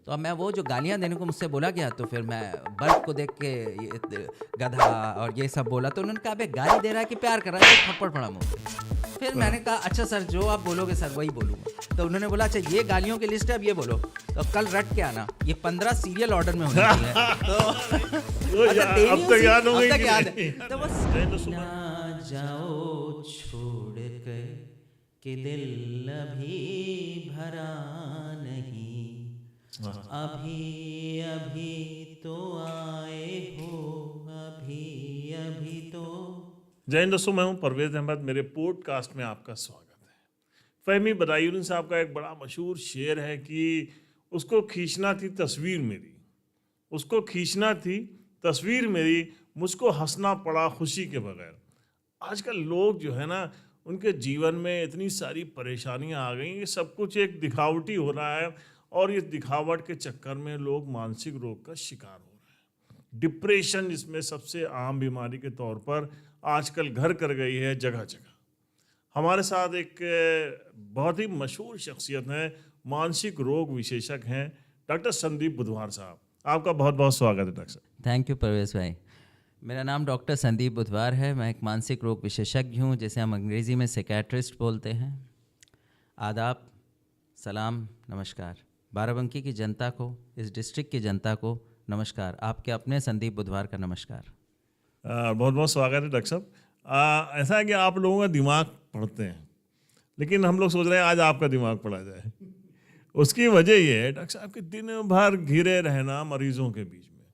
तो अब मैं वो जो गालियाँ देने को मुझसे बोला गया, तो फिर मैं बल्ब को देख के ये गधा और ये सब बोला, तो उन्होंने कहा अबे गाली दे रहा है कि प्यार कर रहा है, तो थप्पड़ पड़ा मुँह पे। फिर मैंने कहा अच्छा सर, जो आप बोलोगे सर वही बोलूँगा। तो उन्होंने बोला अच्छा ये गालियों की लिस्ट है, अब ये बोलो, तो कल रट के आना, ये 15 सीरियल ऑर्डर में होनी चाहिए। तो अब तक याद हो गई अब तक कि याद नहीं? है। तो बस जय तो सुबह। ना जाओ छोड़ के कि दिल अभी भरा नहीं, अभी अभी तो आए हो, अभी अभी तो। जय हिंद दोस्तों, मैं हूं परवेज अहमद। मेरे पॉडकास्ट में आपका स्वागत है। फहमी बदायूनी साहब का एक बड़ा मशहूर शेर है कि उसको खींचना थी तस्वीर मेरी, उसको खींचना थी तस्वीर मेरी, मुझको हंसना पड़ा खुशी के बगैर। आजकल लोग जो है ना, उनके जीवन में इतनी सारी परेशानियां आ गई कि सब कुछ एक दिखावटी हो रहा है, और ये दिखावट के चक्कर में लोग मानसिक रोग का शिकार हो रहे हैं। डिप्रेशन जिसमें सबसे आम बीमारी के तौर पर आजकल घर कर गई है जगह जगह। हमारे साथ एक बहुत ही मशहूर शख्सियत है, मानसिक रोग विशेषज्ञ हैं डॉक्टर संदीप बुधवार साहब। आपका बहुत बहुत स्वागत है डॉक्टर साहब। थैंक यू परवेज भाई। मेरा नाम डॉक्टर संदीप बुधवार है। मैं एक मानसिक रोग विशेषज्ञ हूँ, जिसे हम अंग्रेज़ी में साइकियाट्रिस्ट बोलते हैं। आदाब, सलाम, नमस्कार। बाराबंकी की जनता को, इस डिस्ट्रिक्ट की जनता को नमस्कार। आपके अपने संदीप बुधवार का नमस्कार। बहुत बहुत स्वागत है डॉक्टर साहब। ऐसा है कि आप लोगों का दिमाग पढ़ते हैं, लेकिन हम लोग सोच रहे हैं आज आपका दिमाग पढ़ा जाए। उसकी वजह ये है डॉक्टर साहब कि दिन भर घिरे रहना मरीजों के बीच में,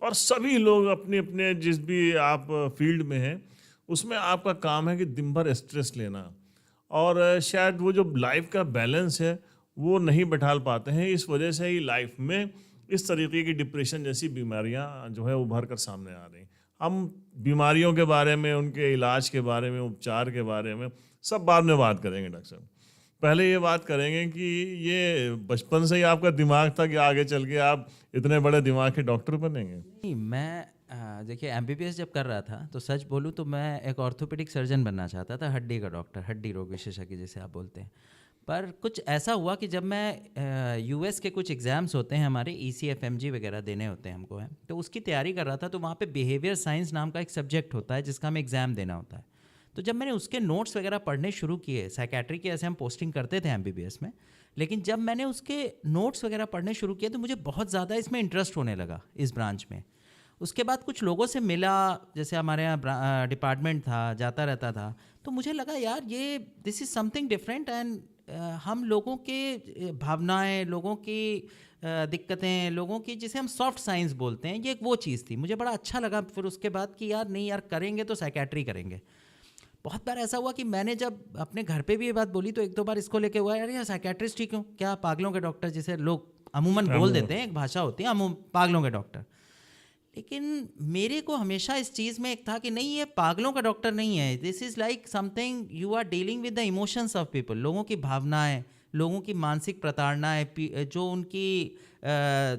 और सभी लोग अपने अपने जिस भी आप फील्ड में हैं उसमें आपका काम है कि दिन भर स्ट्रेस लेना, और शायद वो जो लाइफ का बैलेंस है वो नहीं बैठा पाते हैं। इस वजह से ही लाइफ में इस तरीके की डिप्रेशन जैसी बीमारियां जो है उभर कर सामने आ रही। हम बीमारियों के बारे में, उनके इलाज के बारे में, उपचार के बारे में सब बाद में बात करेंगे डॉक्टर साहब। पहले ये बात करेंगे कि ये बचपन से ही आपका दिमाग था कि आगे चल के आप इतने बड़े दिमाग के डॉक्टर बनेंगे? नहीं, मैं देखिए MBBS जब कर रहा था, तो सच बोलूँ तो मैं एक ऑर्थोपेडिक सर्जन बनना चाहता था, हड्डी का डॉक्टर, हड्डी रोग विशेषज्ञ जिसे आप बोलते हैं। पर कुछ ऐसा हुआ कि जब मैं US के कुछ एग्ज़ाम्स होते हैं हमारे, ECFMG वगैरह देने होते हैं हमको, हैं तो उसकी तैयारी कर रहा था। तो वहाँ पे बिहेवियर साइंस नाम का एक सब्जेक्ट होता है जिसका हमें एग्ज़ाम देना होता है। तो जब मैंने उसके नोट्स वगैरह पढ़ने शुरू किए, साइकेट्री के ऐसे हम पोस्टिंग करते थे MBBS में, लेकिन जब मैंने उसके नोट्स वगैरह पढ़ने शुरू किए तो मुझे बहुत ज़्यादा इसमें इंटरेस्ट होने लगा, इस ब्रांच में। उसके बाद कुछ लोगों से मिला, जैसे हमारे यहाँ डिपार्टमेंट था, जाता रहता था, तो मुझे लगा यार ये this is something different. And हम लोगों के भावनाएं, लोगों की दिक्कतें, लोगों की जिसे हम सॉफ्ट साइंस बोलते हैं, ये एक वो चीज़ थी। मुझे बड़ा अच्छा लगा फिर उसके बाद कि यार नहीं यार, करेंगे तो साइकेट्री करेंगे। बहुत बार ऐसा हुआ कि मैंने जब अपने घर पे भी ये बात बोली, तो एक दो बार इसको लेके हुआ यार, यार साइकेट्रिस्ट ठीक क्यों, क्या पागलों के डॉक्टर जिसे लोग अमूमन बोल देते हैं, एक भाषा होती है पागलों के डॉक्टर। लेकिन मेरे को हमेशा इस चीज़ में एक था कि नहीं, ये पागलों का डॉक्टर नहीं है। This is like something you are dealing with the emotions of people, लोगों की भावनाएं, लोगों की मानसिक प्रताड़नाएं, जो उनकी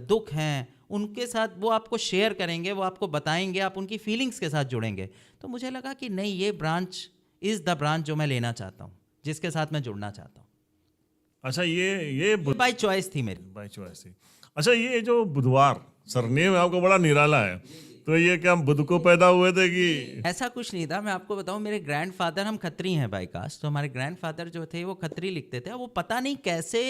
दुख हैं, उनके साथ वो आपको शेयर करेंगे, वो आपको बताएंगे, आप उनकी फीलिंग्स के साथ जुड़ेंगे। तो मुझे लगा कि नहीं, ये ब्रांच इज़ द ब्रांच जो मैं लेना चाहता हूँ, जिसके साथ मैं जुड़ना चाहता हूँ। अच्छा, ये बाई चॉइस थी मेरी। बाय चॉइस थी। अच्छा, ये जो बुधवार सरनेम आपको बड़ा निराला है, तो ये क्या बुध को पैदा हुए थे कि? ऐसा कुछ नहीं था। मैं आपको बताऊं, मेरे ग्रैंडफादर, हम खत्री हैं बाई कास्ट, तो हमारे ग्रैंडफादर जो थे वो खत्री लिखते थे। वो पता नहीं कैसे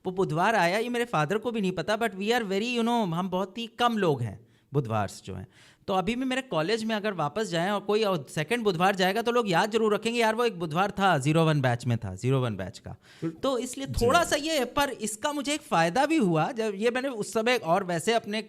वो बुधवार आया, ये मेरे फादर को भी नहीं पता। बट वी आर वेरी हम बहुत ही कम लोग हैं बुधवार जो हैं। तो अभी भी मेरे कॉलेज में अगर वापस जाएं और कोई सेकंड बुधवार जाएगा तो लोग याद जरूर रखेंगे, यार वो एक बुधवार था, 01 बैच में था, 01 बैच का। तो इसलिए थोड़ा सा ये है, पर इसका मुझे एक फ़ायदा भी हुआ जब ये मैंने उस समय, और वैसे अपने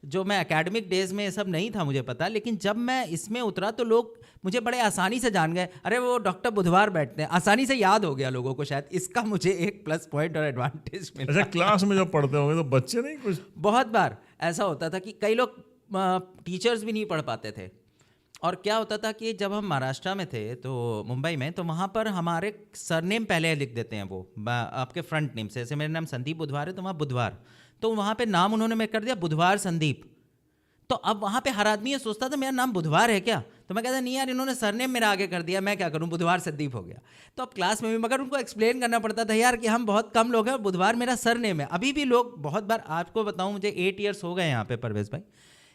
जो मैं एकेडमिक डेज में ये सब नहीं था मुझे पता, लेकिन जब मैं इसमें उतरा तो लोग मुझे बड़े आसानी से जान गए, अरे वो डॉक्टर बुधवार बैठते हैं, आसानी से याद हो गया लोगों को। शायद इसका मुझे एक प्लस पॉइंट और एडवांटेज मिला। अच्छा, क्लास में जब पढ़ते होंगे तो बच्चे नहीं कुछ? बहुत बार ऐसा होता था कि कई लोग टीचर्स भी नहीं पढ़ पाते थे। और क्या होता था कि जब हम महाराष्ट्र में थे, तो मुंबई में, तो वहाँ पर हमारे सरनेम पहले लिख देते हैं वो आपके फ्रंट नेम से। जैसे मेरा नाम संदीप बुधवार है तो वहाँ बुधवार, तो वहाँ पे नाम उन्होंने मैं कर दिया बुधवार संदीप। तो अब वहाँ पे हर आदमी ये सोचता था मेरा नाम बुधवार है क्या, तो तो मैं कहता नहीं यार इन्होंने सरनेम मेरा आगे कर दिया, मैं क्या करूं, बुधवार संदीप हो गया। तो अब क्लास में भी मगर उनको एक्सप्लेन करना पड़ता था यार कि हम बहुत कम लोग हैं और बुधवार मेरा सरनेम है। अभी भी लोग बहुत बार, आपको बताऊं मुझे 8 ईयर्स हो गए यहाँ पे परवेज भाई,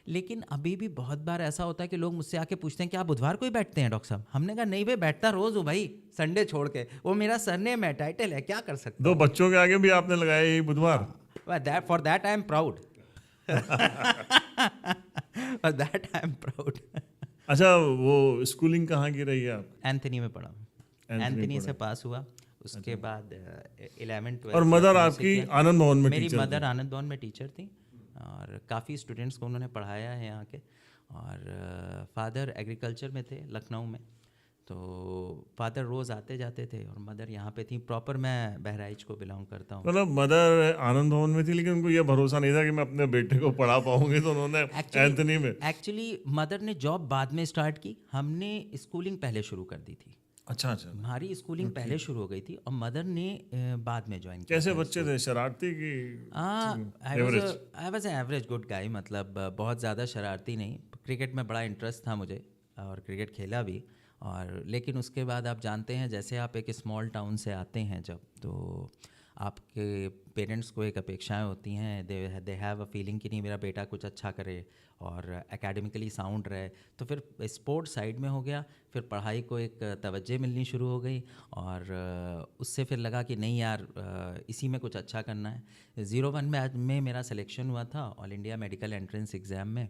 लेकिन अभी भी बहुत बार ऐसा होता है कि लोग मुझसे आके पूछते हैं कि आप बुधवार को ही बैठते हैं डॉक्टर साहब। हमने कहा नहीं भाई, बैठता रोज हूँ भाई, संडे छोड़ के, वो मेरा सरनेम है, टाइटल है, क्या कर सकते दो बच्चों के आगे भी आपने लगाया यही बुधवार। For that I am proud. For that I am proud. अच्छा, वो स्कूलिंग कहाँ की रही है आप? एंथनी में पढ़ा, एंथनी से पास हुआ। उसके बाद 11th 12th। और मदर आपकी आनंद भवन में मेरी टीचर मदर आनंद भवन में टीचर थी और काफ़ी स्टूडेंट्स को उन्होंने पढ़ाया है यहाँ के। और फादर एग्रीकल्चर में थे लखनऊ में, तो फादर रोज़ आते जाते थे और मदर यहाँ पे थी। प्रॉपर मैं बहराइच को बिलोंग करता हूँ। मतलब मदर आनंद भवन में थी, लेकिन उनको ये भरोसा नहीं था कि मैं अपने बेटे को पढ़ा पाऊंगी, तो उन्होंने एंथनी में। एक्चुअली मदर ने जॉब बाद में स्टार्ट की, हमने स्कूलिंग पहले शुरू कर दी थी। अच्छा अच्छा। हमारी स्कूलिंग पहले शुरू हो गई थी और मदर ने बाद में ज्वाइन किया। कैसे बच्चे थे, शरारती की? I was average good guy, मतलब बहुत ज़्यादा शरारती नहीं। क्रिकेट में बड़ा इंटरेस्ट था मुझे और क्रिकेट खेला भी। और लेकिन उसके बाद आप जानते हैं जैसे आप एक स्मॉल टाउन से आते हैं जब, तो आपके पेरेंट्स को एक अपेक्षाएं होती हैं, दे हैव अ फीलिंग कि नहीं मेरा बेटा कुछ अच्छा करे और एकेडमिकली साउंड रहे। तो फिर स्पोर्ट्स साइड में हो गया, फिर पढ़ाई को एक तवज्जो मिलनी शुरू हो गई और उससे फिर लगा कि नहीं यार इसी में कुछ अच्छा करना है। 01 में मेरा सिलेक्शन हुआ था all India medical entrance exam में।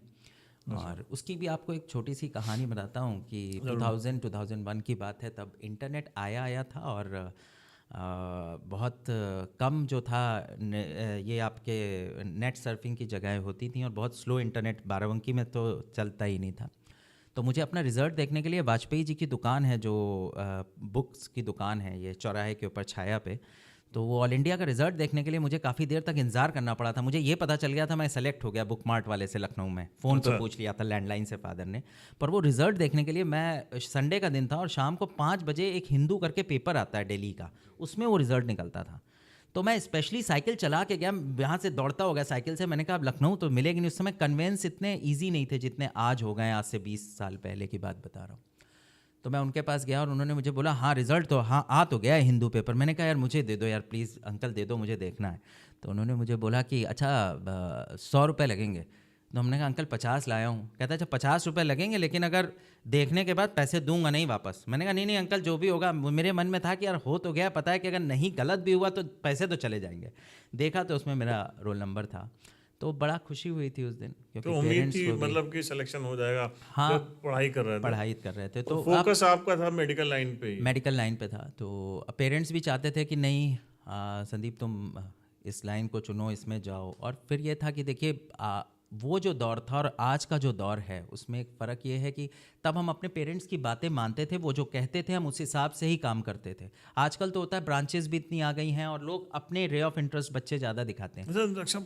और उसकी भी आपको एक छोटी सी कहानी बताता हूँ कि 2001 की बात है, तब इंटरनेट आया था और बहुत कम जो था ये आपके नेट सर्फिंग की जगह होती थी और बहुत स्लो इंटरनेट बाराबंकी में तो चलता ही नहीं था। तो मुझे अपना रिज़ल्ट देखने के लिए वाजपेयी जी की दुकान है जो बुक्स की दुकान है, ये चौराहे के ऊपर छाया पे, तो वो ऑल इंडिया का रिज़ल्ट देखने के लिए मुझे काफ़ी देर तक इंतज़ार करना पड़ा था। मुझे ये पता चल गया था मैं सेलेक्ट हो गया बुक मार्ट वाले से लखनऊ में, फ़ोन पे पूछ लिया था लैंडलाइन से फादर ने। पर वो रिज़ल्ट देखने के लिए मैं, संडे का दिन था और शाम को 5 बजे एक हिंदू करके पेपर आता है दिल्ली का, उसमें वो रिज़ल्ट निकलता था। तो मैं स्पेशली साइकिल चला के गया, यहाँ से दौड़ता हो गया साइकिल से। मैंने कहा अब लखनऊ तो मिलेगी नहीं, उस समय कन्वेंस इतने ईजी नहीं थे जितने आज हो गए, आज से 20 साल पहले की बात बता रहा हूँ। तो मैं उनके पास गया और उन्होंने मुझे बोला हाँ रिज़ल्ट तो हाँ आ तो गया है हिंदू पेपर। मैंने कहा यार मुझे दे दो यार प्लीज़ अंकल दे दो, मुझे देखना है। तो उन्होंने मुझे बोला कि अच्छा 100 रुपये लगेंगे। तो हमने कहा अंकल 50 लाया हूँ। कहता अच्छा 50 रुपये लगेंगे लेकिन अगर देखने के बाद पैसे दूंगा नहीं वापस। मैंने कहा नहीं अंकल जो भी होगा। मेरे मन में था कि यार हो तो गया, पता है कि अगर नहीं गलत भी हुआ तो पैसे तो चले जाएंगे। देखा तो उसमें मेरा रोल नंबर था, तो बड़ा खुशी हुई थी उस दिन, क्योंकि तो उम्मीद थी मतलब कि सिलेक्शन हो जाएगा। हाँ, जब पढ़ाई कर रहे थे तो फोकस आपका था मेडिकल लाइन पे ही? मेडिकल लाइन पे था। तो पेरेंट्स भी चाहते थे कि नहीं संदीप तुम इस लाइन को चुनो, इसमें जाओ। और फिर ये था कि देखिए वो जो दौर था और आज का जो दौर है उसमें एक फ़र्क ये है कि तब हम अपने पेरेंट्स की बातें मानते थे, वो जो कहते थे हम उस हिसाब से ही काम करते थे। आजकल तो होता है ब्रांचेस भी इतनी आ गई हैं और लोग अपने रे ऑफ इंटरेस्ट बच्चे ज़्यादा दिखाते हैं। अच्छा,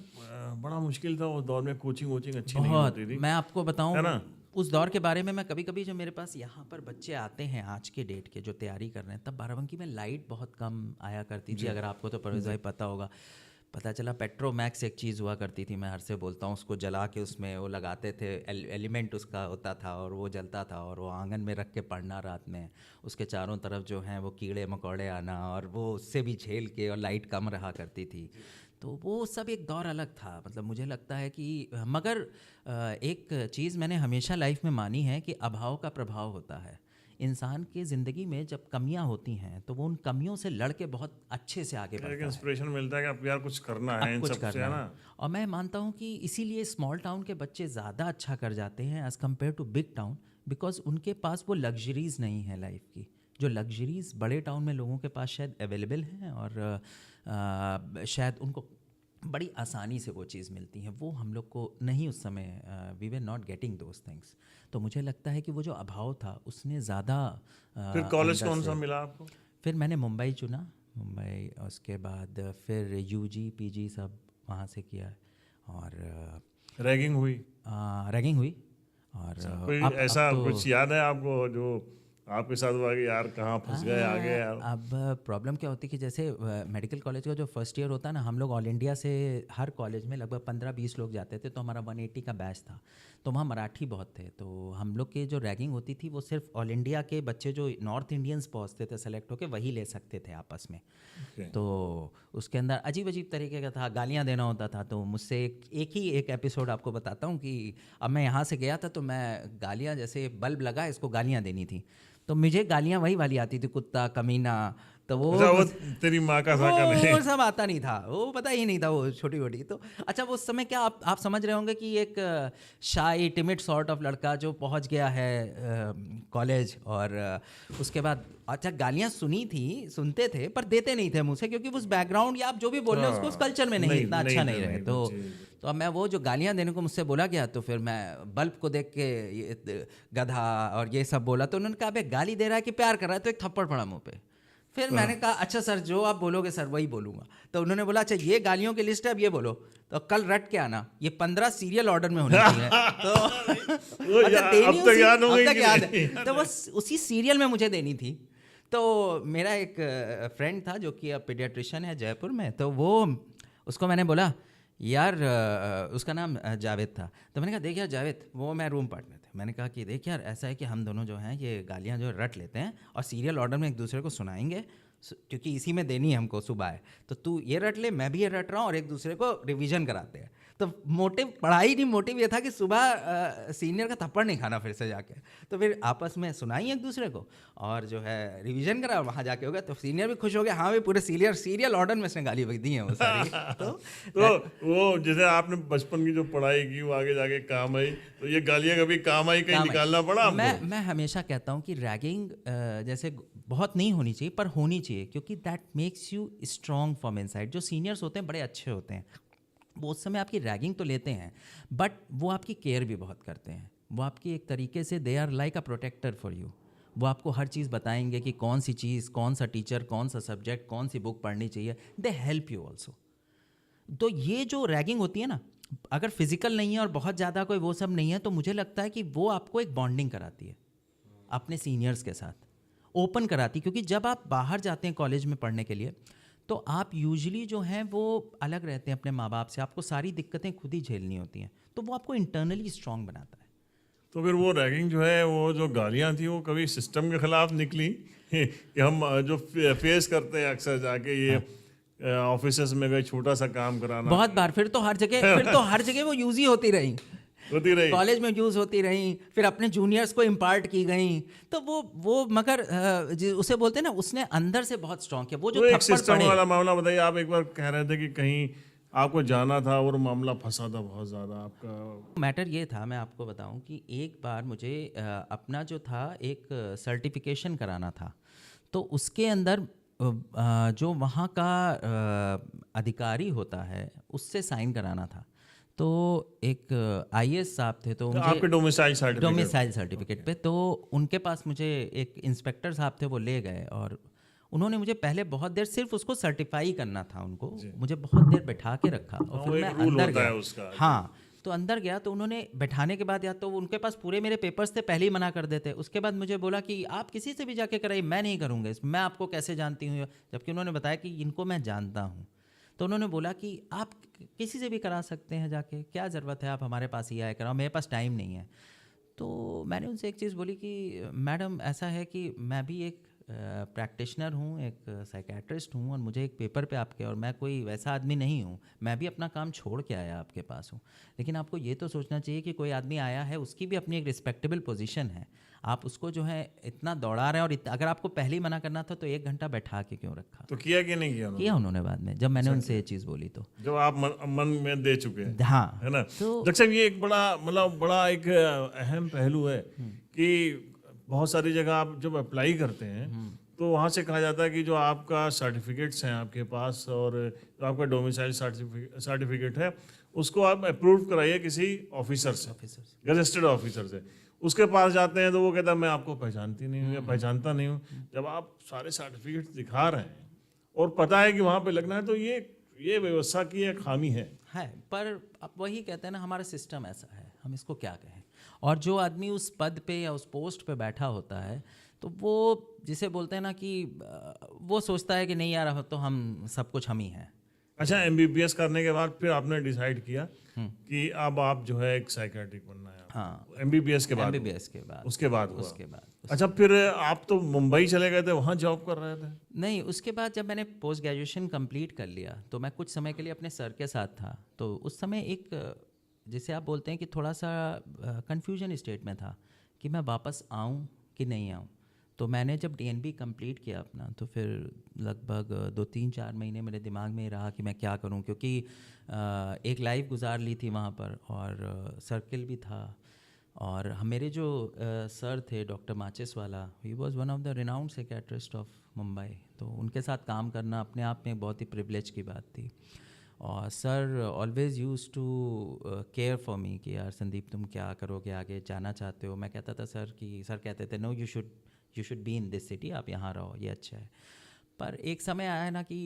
बड़ा मुश्किल था उस दौर में, कोचिंग अच्छी नहीं बहुत, होती थी। मैं आपको बताऊं उस दौर के बारे में। मैं कभी कभी जो मेरे पास यहाँ पर बच्चे आते हैं आज के डेट के जो तैयारी कर रहे हैं, तब बाराबंकी में लाइट बहुत कम आया करती थी। अगर आपको तो परवेज भाई पता होगा, पता चला पेट्रोमैक्स एक चीज़ हुआ करती थी, मैं हर से बोलता हूँ, उसको जला के उसमें वो लगाते थे, एलिमेंट उसका होता था और वो जलता था और वो आंगन में रख के पढ़ना रात में। उसके चारों तरफ जो हैं वो कीड़े मकोड़े आना और वो उससे भी झेल के, और लाइट कम रहा करती थी। तो वो सब एक दौर अलग था। मतलब मुझे लगता है कि मगर एक चीज़ मैंने हमेशा लाइफ में मानी है कि अभाव का प्रभाव होता है। इंसान की ज़िंदगी में जब कमियां होती हैं तो वो उन कमियों से लड़ के बहुत अच्छे से आगे बढ़ता है। इंस्पिरेशन मिलता है कि अब यार कुछ करना है, इन सब से, है ना। और मैं मानता हूँ कि इसीलिए स्मॉल टाउन के बच्चे ज़्यादा अच्छा कर जाते हैं as compare to big town, because उनके पास वो लग्जरीज़ नहीं है लाइफ की, जो लग्जरीज़ बड़े टाउन में लोगों के पास शायद अवेलेबल हैं और शायद उनको बड़ी आसानी से वो चीज़ मिलती हैं। वो हम लोग को नहीं, उस समय we were not getting those things. तो मुझे लगता है कि वो जो अभाव था उसने ज़्यादा। फिर कॉलेज कौन सा मिला आपको? फिर मैंने मुंबई चुना, मुंबई। उसके बाद फिर यूजी पीजी सब वहाँ से किया। और रैगिंग हुई? रैगिंग हुई। और कोई ऐसा कुछ याद है आपको जो आपके साथ हुआ कि यार कहाँ फंस गए आगे यार? अब प्रॉब्लम क्या होती है कि जैसे मेडिकल कॉलेज का जो फर्स्ट ईयर होता है ना, हम लोग ऑल इंडिया से हर कॉलेज में लगभग 15-20 लोग जाते थे, तो हमारा 180 का बैच था। तो वहाँ मराठी बहुत थे, तो हम लोग की जो रैगिंग होती थी वो सिर्फ ऑल इंडिया के बच्चे जो नॉर्थ इंडियंस पहुँचते थे सेलेक्ट होके वही ले सकते थे आपस में। तो उसके अंदर अजीब अजीब तरीके का था, गालियाँ देना होता था। तो मुझसे एक एपिसोड आपको बताता हूँ कि अब मैं यहाँ से गया था तो मैं गालियाँ, जैसे बल्ब लगा इसको गालियाँ देनी थी, तो मुझे गालियाँ वही वाली आती थी, कुत्ता, कमीना। तो अच्छा, वो तेरी माँ का साका नहीं? वो सब आता नहीं था, वो पता ही नहीं था, वो छोटी छोटी। तो अच्छा, वो उस समय क्या आप समझ रहे होंगे कि एक शाई टिमिड सॉर्ट ऑफ लड़का जो पहुंच गया है कॉलेज, और उसके बाद अच्छा गालियाँ सुनते थे पर देते नहीं थे मुँह से, क्योंकि उस बैकग्राउंड या आप जो भी बोल रहे हो उसको उस कल्चर में नहीं इतना अच्छा नहीं रहे। तो अब मैं वो जो गालियाँ देने को मुझसे बोला गया, तो फिर मैं बल्ब को देख के ये गधा और ये सब बोला, तो उन्होंने कहा अबे गाली दे रहा है कि प्यार कर रहा है, तो एक थप्पड़ पड़ा मुंह पे। फिर मैंने कहा अच्छा सर, जो आप बोलोगे सर वही बोलूँगा। तो उन्होंने बोला अच्छा ये गालियों की लिस्ट है, अब ये बोलो, तो कल रट के आना, ये 15 सीरियल ऑर्डर में होनी चाहिए। तो अच्छा देनी अब तक याद हो गई? अब तक याद है। तो बस उसी सीरियल में मुझे देनी थी। तो मेरा एक फ्रेंड था जो कि अब पीडियाट्रिशियन है जयपुर में, तो वो उसको मैंने बोला यार, उसका नाम जावेद था। तो मैंने कहा देख यार जावेद, वो मैं रूम पार्टनर थे, मैंने कहा कि देख यार ऐसा है कि हम दोनों जो हैं ये गालियाँ जो रट लेते हैं और सीरियल ऑर्डर में एक दूसरे को सुनाएंगे, क्योंकि इसी में देनी है हमको सुबह है, तो तू ये रट ले, मैं भी ये रट रहा हूँ, और एक दूसरे को रिवीजन कराते हैं। तो मोटिव पढ़ाई नहीं, मोटिव ये था कि सुबह सीनियर का थप्पड़ नहीं खाना फिर से जाके। तो फिर आपस में सुनाई एक दूसरे को और जो है रिवीजन करा, वहाँ जाके हो गया। तो सीनियर भी खुश हो गया, हाँ भी पूरे सीरियल ऑर्डर में उसने गाली दी है वो सारी। तो वो जैसे आपने बचपन की जो पढ़ाई की वो आगे जाके काम आई, तो ये गालियाँ कभी काम आई, कहीं निकालना पड़ा आपको? मैं हमेशा कहता हूँ कि रैगिंग जैसे बहुत नहीं होनी चाहिए, पर होनी चाहिए, क्योंकि that makes you strong from inside. जो सीनियर्स होते हैं बड़े अच्छे होते हैं, वो उस समय आपकी रैगिंग तो लेते हैं, बट वो आपकी केयर भी बहुत करते हैं। वो आपकी एक तरीके से they are like a protector for you. वो आपको हर चीज़ बताएंगे कि कौन सी चीज़, कौन सा टीचर, कौन सा सब्जेक्ट, कौन सी बुक पढ़नी चाहिए। They help you also. तो ये जो रैगिंग होती है ना, अगर फिजिकल नहीं है और बहुत ज़्यादा कोई वो सब नहीं है, तो मुझे लगता है कि वो आपको एक बॉन्डिंग कराती है अपने सीनियर्स के साथ, ओपन कराती। क्योंकि जब आप बाहर जाते हैं कॉलेज में पढ़ने के लिए, तो आप यूजुअली जो हैं वो अलग रहते हैं अपने माँ बाप से, आपको सारी दिक्कतें खुद ही झेलनी होती हैं, तो वो आपको इंटरनली स्ट्रांग बनाता है। तो फिर वो रैगिंग जो है, वो जो गालियाँ थी, वो कभी सिस्टम के खिलाफ निकली कि हम जो फेस करते हैं अक्सर जाके, ये ऑफिसेस में गए छोटा सा काम कराना? बहुत बार। फिर तो हर जगह वो यूज ही होती रही कॉलेज में यूज़ होती रही, फिर अपने जूनियर्स को इम्पार्ट की गई। तो वो मगर उसे बोलते हैं ना, उसने अंदर से बहुत स्ट्रॉन्ग किया। वो जो एक सिस्टम वाला मामला बताइए। आप एक बार कह रहे थे कि कहीं आपको जाना था और मामला फंसा था बहुत ज़्यादा आपका। मैटर ये था, मैं आपको बताऊं कि एक बार मुझे अपना जो था एक सर्टिफिकेशन कराना था, तो उसके अंदर जो वहाँ का अधिकारी होता है उससे साइन कराना था। तो एक आईएएस साहब थे, तो मुझे आपके डोमिसाइल सर्टिफिकेट पे, तो उनके पास मुझे एक इंस्पेक्टर साहब थे, वो ले गए और उन्होंने मुझे पहले बहुत देर सिर्फ उसको सर्टिफाई करना था, उनको मुझे बहुत देर बैठा के रखा और फिर मैं अंदर गया। हाँ, तो अंदर गया तो उन्होंने बैठाने के बाद, या तो उनके पास पूरे मेरे पेपर्स थे, पहले ही मना कर देते। उसके बाद मुझे बोला कि आप किसी से भी जाके कराइए, मैं नहीं करूँगा, मैं आपको कैसे जानती हूँ, जबकि उन्होंने बताया कि इनको मैं जानता हूँ। तो उन्होंने बोला कि आप किसी से भी करा सकते हैं जाके, क्या ज़रूरत है आप हमारे पास ही आया कराओ, मेरे पास टाइम नहीं है। तो मैंने उनसे एक चीज़ बोली कि मैडम ऐसा है कि मैं भी एक प्रैक्टिशनर हूँ, एक साइकेट्रिस्ट हूँ, और मुझे एक पेपर पे आपके, और मैं कोई वैसा आदमी नहीं हूँ, मैं भी अपना काम छोड़ के आया आपके पास हूँ, लेकिन आपको ये तो सोचना चाहिए कि कोई आदमी आया है, उसकी भी अपनी एक रिस्पेक्टेबल पोजीशन है, आप उसको जो है इतना दौड़ा रहे हैं, और अगर आपको पहले ही मना करना था तो 1 घंटा बैठा के क्यों रखा? तो किया कि नहीं किया? किया उन्होंने बाद में, जब मैंने उनसे ये चीज़ बोली। तो जब आप मन में दे चुके हैं, हाँ, है ना? तो डॉक्टर साहब, ये एक बड़ा एक अहम पहलू है कि बहुत सारी जगह आप जब अप्लाई करते हैं तो वहाँ से कहा जाता है कि जो आपका सर्टिफिकेट्स हैं आपके पास, और जो आपका डोमिसाइल सर्टिफिकेट है, उसको आप अप्रूव कराइए किसी ऑफिसर से, रजिस्टर्ड ऑफिसर से। उसके पास जाते हैं तो वो कहता है मैं आपको पहचानती नहीं हूँ या पहचानता नहीं हूँ। जब आप सारे सर्टिफिकेट्स दिखा रहे हैं और पता है कि वहाँ पे लगना है, तो ये व्यवस्था की एक खामी है। पर अब वही कहते हैं ना, हमारा सिस्टम ऐसा है, हम इसको क्या कहें। और जो आदमी उस पद पे या उस पोस्ट पे बैठा होता है, तो वो जिसे बोलते हैं ना कि वो सोचता है कि नहीं यार अब तो हम सब कुछ हम ही हैं। अच्छा, एमबीबीएस करने के बाद फिर आपने डिसाइड किया कि अब आप जो है एक साइकियाट्रिक बनना है आपको। हाँ, एमबीबीएस के बाद एमबीबीएस के बाद। उसके बाद हुआ। उसके बाद अच्छा, फिर आप तो मुंबई चले गए थे, वहाँ जॉब कर रहे थे? नहीं, उसके बाद जब मैंने पोस्ट ग्रेजुएशन कंप्लीट कर लिया तो मैं कुछ समय के लिए अपने सर के साथ था। तो उस समय एक जिसे आप बोलते हैं कि थोड़ा सा कंफ्यूजन स्टेट में था कि मैं वापस आऊँ कि नहीं आऊँ। तो मैंने जब डीएनबी कंप्लीट किया अपना, तो फिर लगभग 2-3-4 महीने मेरे दिमाग में ही रहा कि मैं क्या करूं, क्योंकि एक लाइफ गुजार ली थी वहाँ पर और सर्किल भी था। और मेरे जो सर थे डॉक्टर माचिस वाला, he was one of the renowned psychiatrist of Mumbai. तो उनके साथ काम करना अपने आप में बहुत ही प्रिविलेज की बात थी। और sir always use to care for me कि यार संदीप तुम क्या करोगे, आगे जाना चाहते हो? मैं कहता था सर कि सर कहते थे no you should be in this city, आप यहाँ रहो, ये अच्छा है। पर एक समय आया ना कि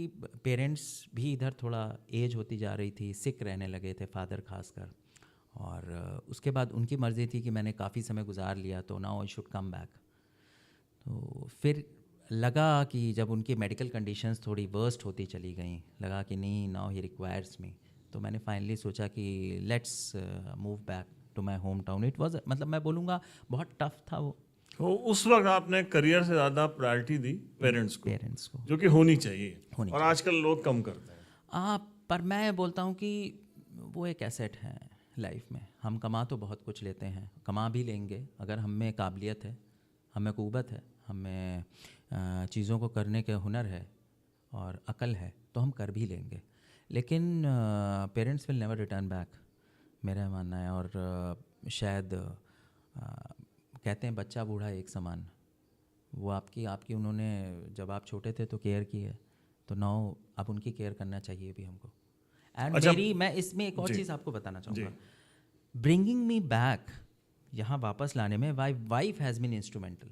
पेरेंट्स भी इधर थोड़ा एज होती जा रही थी, सिक रहने लगे थे फादर खासकर। और उसके बाद उनकी मर्ज़ी थी कि मैंने काफ़ी समय गुजार लिया, तो now I should come back. तो फिर लगा कि जब उनकी मेडिकल कंडीशंस थोड़ी वर्स्ट होती चली गई, लगा कि नहीं नाउ ही रिक्वायर्स मी। तो मैंने फाइनली सोचा कि let's move back to my home town. It was मतलब मैं बोलूँगा बहुत टफ था वो। तो उस वक्त आपने करियर से ज़्यादा प्रायोरिटी दी पेरेंट्स को, जो कि होनी चाहिए और आजकल लोग कम करते हैं। पर मैं बोलता हूँ कि वो एक एसेट है लाइफ में। हम कमा तो बहुत कुछ लेते हैं, कमा भी लेंगे, अगर हम में काबिलियत है, हमें क़ुव्वत है, हमें चीज़ों को करने के हुनर है और अकल है, तो हम कर भी लेंगे। लेकिन parents will never return back, मेरा मानना है। और शायद कहते हैं बच्चा बूढ़ा एक समान, वो आपकी उन्होंने जब आप छोटे थे तो केयर की है, तो नाउ अब उनकी केयर करना चाहिए भी हमको। एंड अच्छा, मैं इसमें एक और चीज़ आपको बताना चाहूँगा, ब्रिंगिंग मी बैक, यहाँ वापस लाने में my wife has been instrumental.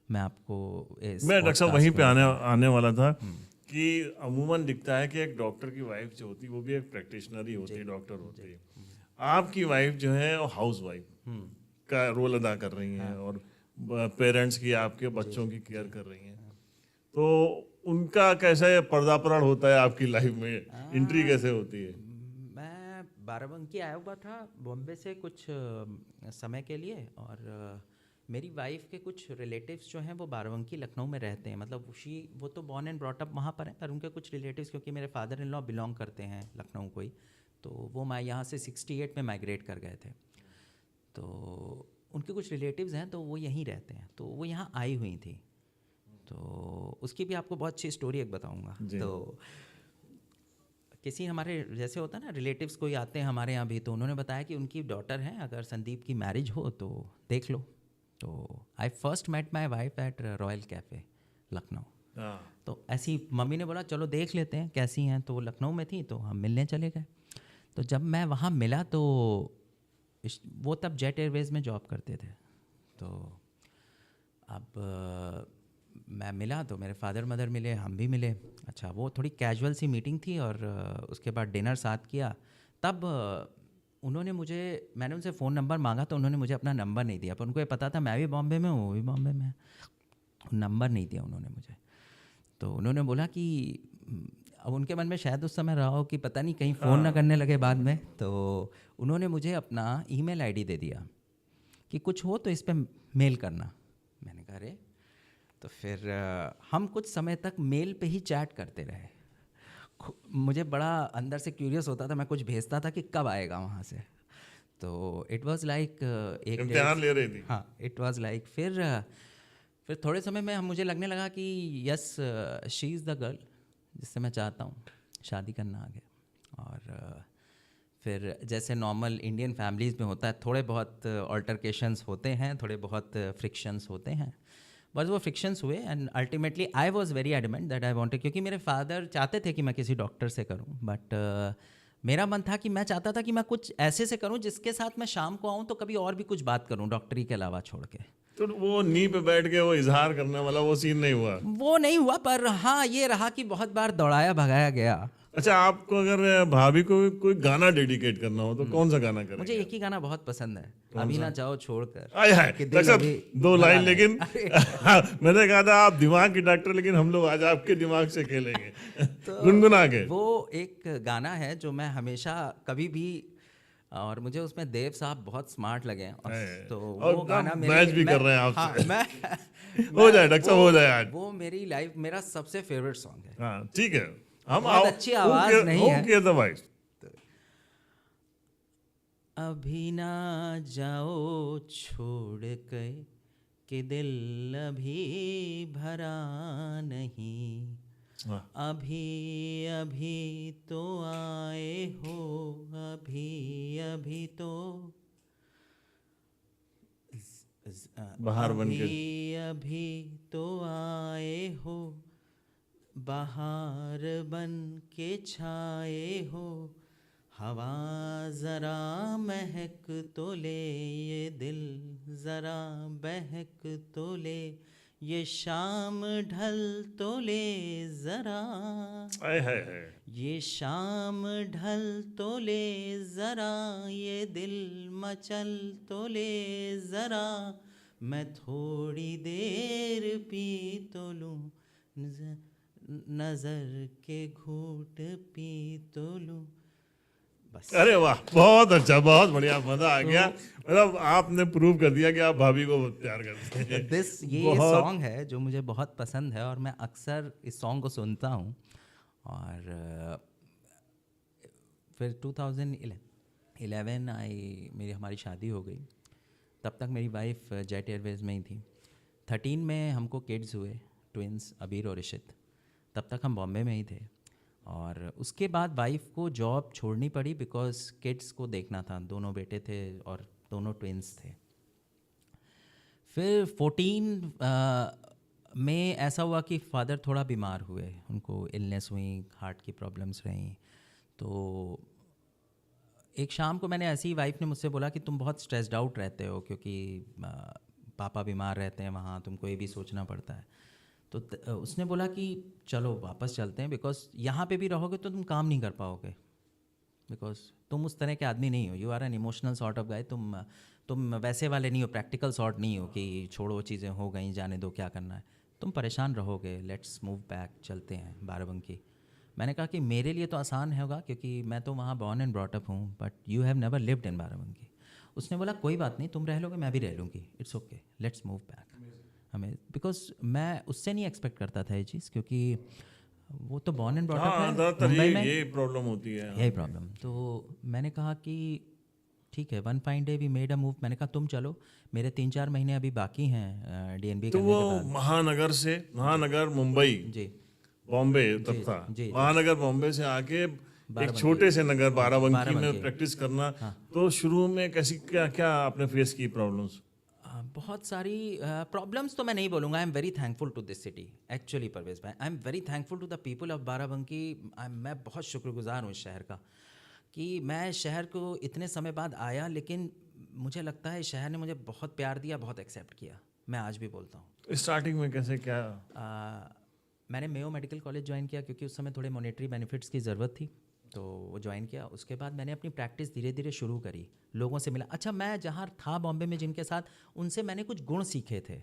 मैं आपको मैं डॉक्टर साहब वहीं पे आने वाला था कि अमूमन दिखता है कि एक डॉक्टर की वाइफ जो होती है वो भी एक प्रैक्टिशनर ही होती है, डॉक्टर होती है। आपकी वाइफ जो है वो हाउस वाइफ का रोल अदा कर रही हैं और पेरेंट्स की, आपके बच्चों की केयर कर रही हैं। तो उनका कैसे पर्दापरण होता है आपकी लाइफ में, एंट्री कैसे होती है? मैं बाराबंकी आया हुआ था बॉम्बे से कुछ समय के लिए, और मेरी वाइफ के कुछ रिलेटिव्स जो हैं वो बाराबंकी लखनऊ में रहते हैं। मतलब वो तो बॉर्न एंड ब्रॉट अप वहाँ पर हैं, पर उनके कुछ रिलेटिव्स, क्योंकि मेरे फादर इन लॉ बिलोंग करते हैं लखनऊ को ही, तो वो मैं यहाँ से 68 में माइग्रेट कर गए थे। तो उनके कुछ रिलेटिव्स हैं तो वो यहीं रहते हैं, तो वो यहाँ आई हुई थी। तो उसकी भी आपको बहुत अच्छी स्टोरी एक बताऊँगा। तो किसी हमारे जैसे होता है ना रिलेटिव्स कोई आते हैं हमारे यहाँ भी, तो उन्होंने बताया कि उनकी डॉटर है, अगर संदीप की मैरिज हो तो देख लो। तो I first met my wife at Royal Cafe Lucknow. तो ऐसी मम्मी ने बोला चलो देख लेते हैं कैसी हैं, तो वो लखनऊ में थी तो हम मिलने चले गए। तो जब मैं वहाँ मिला तो वो तब जेट एयरवेज़ में जॉब करते थे। तो अब मैं मिला तो मेरे फादर मदर मिले, हम भी मिले। अच्छा, वो थोड़ी कैजुअल सी मीटिंग थी और उसके बाद डिनर साथ किया। तब मैंने उनसे फ़ोन नंबर मांगा तो उन्होंने मुझे अपना नंबर नहीं दिया, पर उनको ये पता था मैं भी बॉम्बे में हूँ, वो भी बॉम्बे में है, नंबर नहीं दिया उन्होंने मुझे। तो उन्होंने बोला कि अब उनके मन में शायद उस समय रहा हो कि पता नहीं कहीं फ़ोन ना करने लगे बाद में, तो उन्होंने मुझे अपना ईमेल आईडी दे दिया कि कुछ हो तो इस पर मेल करना। मैंने कहा अरे, तो फिर हम कुछ समय तक मेल पे ही चैट करते रहे। मुझे बड़ा अंदर से क्यूरियस होता था, मैं कुछ भेजता था कि कब आएगा वहाँ से। तो इट वाज लाइक एक इम्तिहान ले रही थी। हाँ, इट वाज लाइक फिर थोड़े समय में मुझे लगने लगा कि yes she is the girl जिससे मैं चाहता हूँ शादी करना आगे। और फिर जैसे नॉर्मल इंडियन फैमिलीज़ में होता है, थोड़े बहुत ऑल्टरकेशंस होते हैं, थोड़े बहुत फ्रिक्शंस होते हैं, बस वो फ्रिक्शंस हुए। And ultimately I was very adamant that I wanted, क्योंकि मेरे फादर चाहते थे कि मैं किसी डॉक्टर से करूं, बट मेरा मन था कि मैं चाहता था कि मैं कुछ ऐसे से करूं जिसके साथ मैं शाम को आऊं तो कभी और भी कुछ बात करूं डॉक्टरी के अलावा छोड़ के। तो वो नी पे बैठ के वो इजहार करने वाला वो सीन नहीं हुआ? वो नहीं हुआ, पर हाँ ये रहा कि बहुत बार दौड़ाया भगाया गया अच्छा, आपको अगर भाभी को कोई गाना डेडिकेट करना हो तो कौन सा गाना करेंगे? मुझे एक ही गाना बहुत पसंद है, अभी ना जाओ छोड़कर। आय हाय, कि दिल डॉक्टर अभी साहब 2 भरा लाइन, नहीं। लेकिन मैंने कहा था आप दिमाग के डॉक्टर, लेकिन हम लोग आज आपके दिमाग से खेलेंगे। तो गुनगुना के। वो एक गाना है जो मैं हमेशा कभी भी, और मुझे उसमें देव साहब बहुत स्मार्ट लगे हैं, तो और वो गाना मैच भी कर रहे हैं हाँ आपसे। मैं हो जाए डॉक्टर साहब, हो जाए आज। वो मेरी लाइफ मेरा सबसे फेवरेट सॉन्ग है। हाँ ठीक है, हम बहुत अच्छी आवाज नहीं है। Okay the voice. अभी ना जाओ छोड़ के कि दिल अभी भरा नहीं, अभी अभी तो आए हो, अभी अभी तो बाहर बन के। अभी अभी तो आए हो, बाहर बन के छाए हो, हवा जरा महक तो ले, ये दिल जरा बहक तो ले, ये शाम ढल तो ले जरा, आय हाय हाय। ये शाम ढल तो ले जरा, ये दिल मचल तो ले जरा, मैं थोड़ी देर पी तो लूं, नजर के घूंट पी तो लूं, बस। अरे वाह, बहुत अच्छा, बहुत बढ़िया, मजा आ गया। मतलब आपने प्रूव कर दिया कि आप भाभी को बहुत प्यार करते हैं। ये सॉन्ग है जो मुझे बहुत पसंद है और मैं अक्सर इस सॉन्ग को सुनता हूँ। और फिर 2011 हमारी शादी हो गई। तब तक मेरी वाइफ जेट एयरवेज़ में ही थी। 13 में हमको किड्स हुए, ट्विंस अबीर और इशित। तब तक हम बॉम्बे में ही थे और उसके बाद वाइफ को जॉब छोड़नी पड़ी बिकॉज किड्स को देखना था। दोनों बेटे थे और दोनों ट्विंस थे। फिर 14 में ऐसा हुआ कि फादर थोड़ा बीमार हुए, उनको इलनेस हुई, हार्ट की प्रॉब्लम्स रहीं। तो एक शाम को मैंने ऐसी ही, वाइफ ने मुझसे बोला कि तुम बहुत स्ट्रेस्ड आउट रहते हो क्योंकि पापा बीमार रहते हैं वहाँ, तुमको ये भी सोचना पड़ता है। तो उसने बोला कि चलो वापस चलते हैं, बिकॉज यहाँ पे भी रहोगे तो तुम काम नहीं कर पाओगे, बिकॉज तुम उस तरह के आदमी नहीं हो, you are an emotional sort of guy. तुम वैसे वाले नहीं हो, प्रैक्टिकल सॉर्ट नहीं हो कि छोड़ो चीज़ें हो गई जाने दो क्या करना है, तुम परेशान रहोगे, लेट्स मूव बैक, चलते हैं बाराबंकी। मैंने कहा कि मेरे लिए तो आसान होगा क्योंकि मैं तो वहाँ बॉर्न एंड ब्रॉट अप हूँ, but you have never lived in Barabanki. उसने बोला कोई बात नहीं, तुम रह लोगे मैं भी रह लूँगी, it's okay, let's move back. हमें बिकॉज मैं उससे नहीं एक्सपेक्ट करता था ये चीज़, क्योंकि वो तो बॉर्न एंड ब्रॉट अप है मुंबई में, ये प्रॉब्लम होती है, यही प्रॉब्लम। तो मैंने कहा कि ठीक है, one fine day we made a move. मैंने कहा तुम चलो, मेरे 3-4 महीने अभी बाकी हैं DNB तो करने वो के बाद। महानगर मुंबई, जी, बॉम्बे तब था, जी। महानगर बॉम्बे से आके एक छोटे से नगर बाराबंकी में प्रैक्टिस करना। हाँ। तो शुरू में कैसी, क्या क्या आपने फेस की प्रॉब्लम्स? बहुत सारी प्रॉब्लम्स तो मैं नहीं बोलूँगा। I am very thankful to this city actually Parvez भाई, I am very thankful to the people of Barabanki. मैं बहुत शुक्रगुजार हूँ इस शहर का कि मैं शहर को इतने समय बाद आया, लेकिन मुझे लगता है इस शहर ने मुझे बहुत प्यार दिया, बहुत एक्सेप्ट किया। मैं आज भी बोलता हूँ। स्टार्टिंग में कैसे क्या? मैंने मेयो मेडिकल कॉलेज ज्वाइन किया क्योंकि उस समय थोड़े मॉनेटरी बेनिफिट्स की ज़रूरत थी, तो वो ज्वाइन किया। उसके बाद मैंने अपनी प्रैक्टिस धीरे धीरे शुरू करी, लोगों से मिला। अच्छा, मैं जहाँ था बॉम्बे में जिनके साथ, उनसे मैंने कुछ गुण सीखे थे।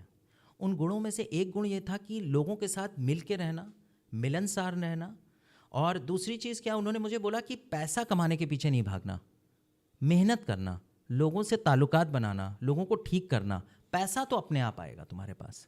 उन गुणों में से एक गुण ये था कि लोगों के साथ मिल के रहना, मिलनसार रहना। और दूसरी चीज़ क्या, उन्होंने मुझे बोला कि पैसा कमाने के पीछे नहीं भागना, मेहनत करना, लोगों से ताल्लुकात बनाना, लोगों को ठीक करना, पैसा तो अपने आप आएगा तुम्हारे पास।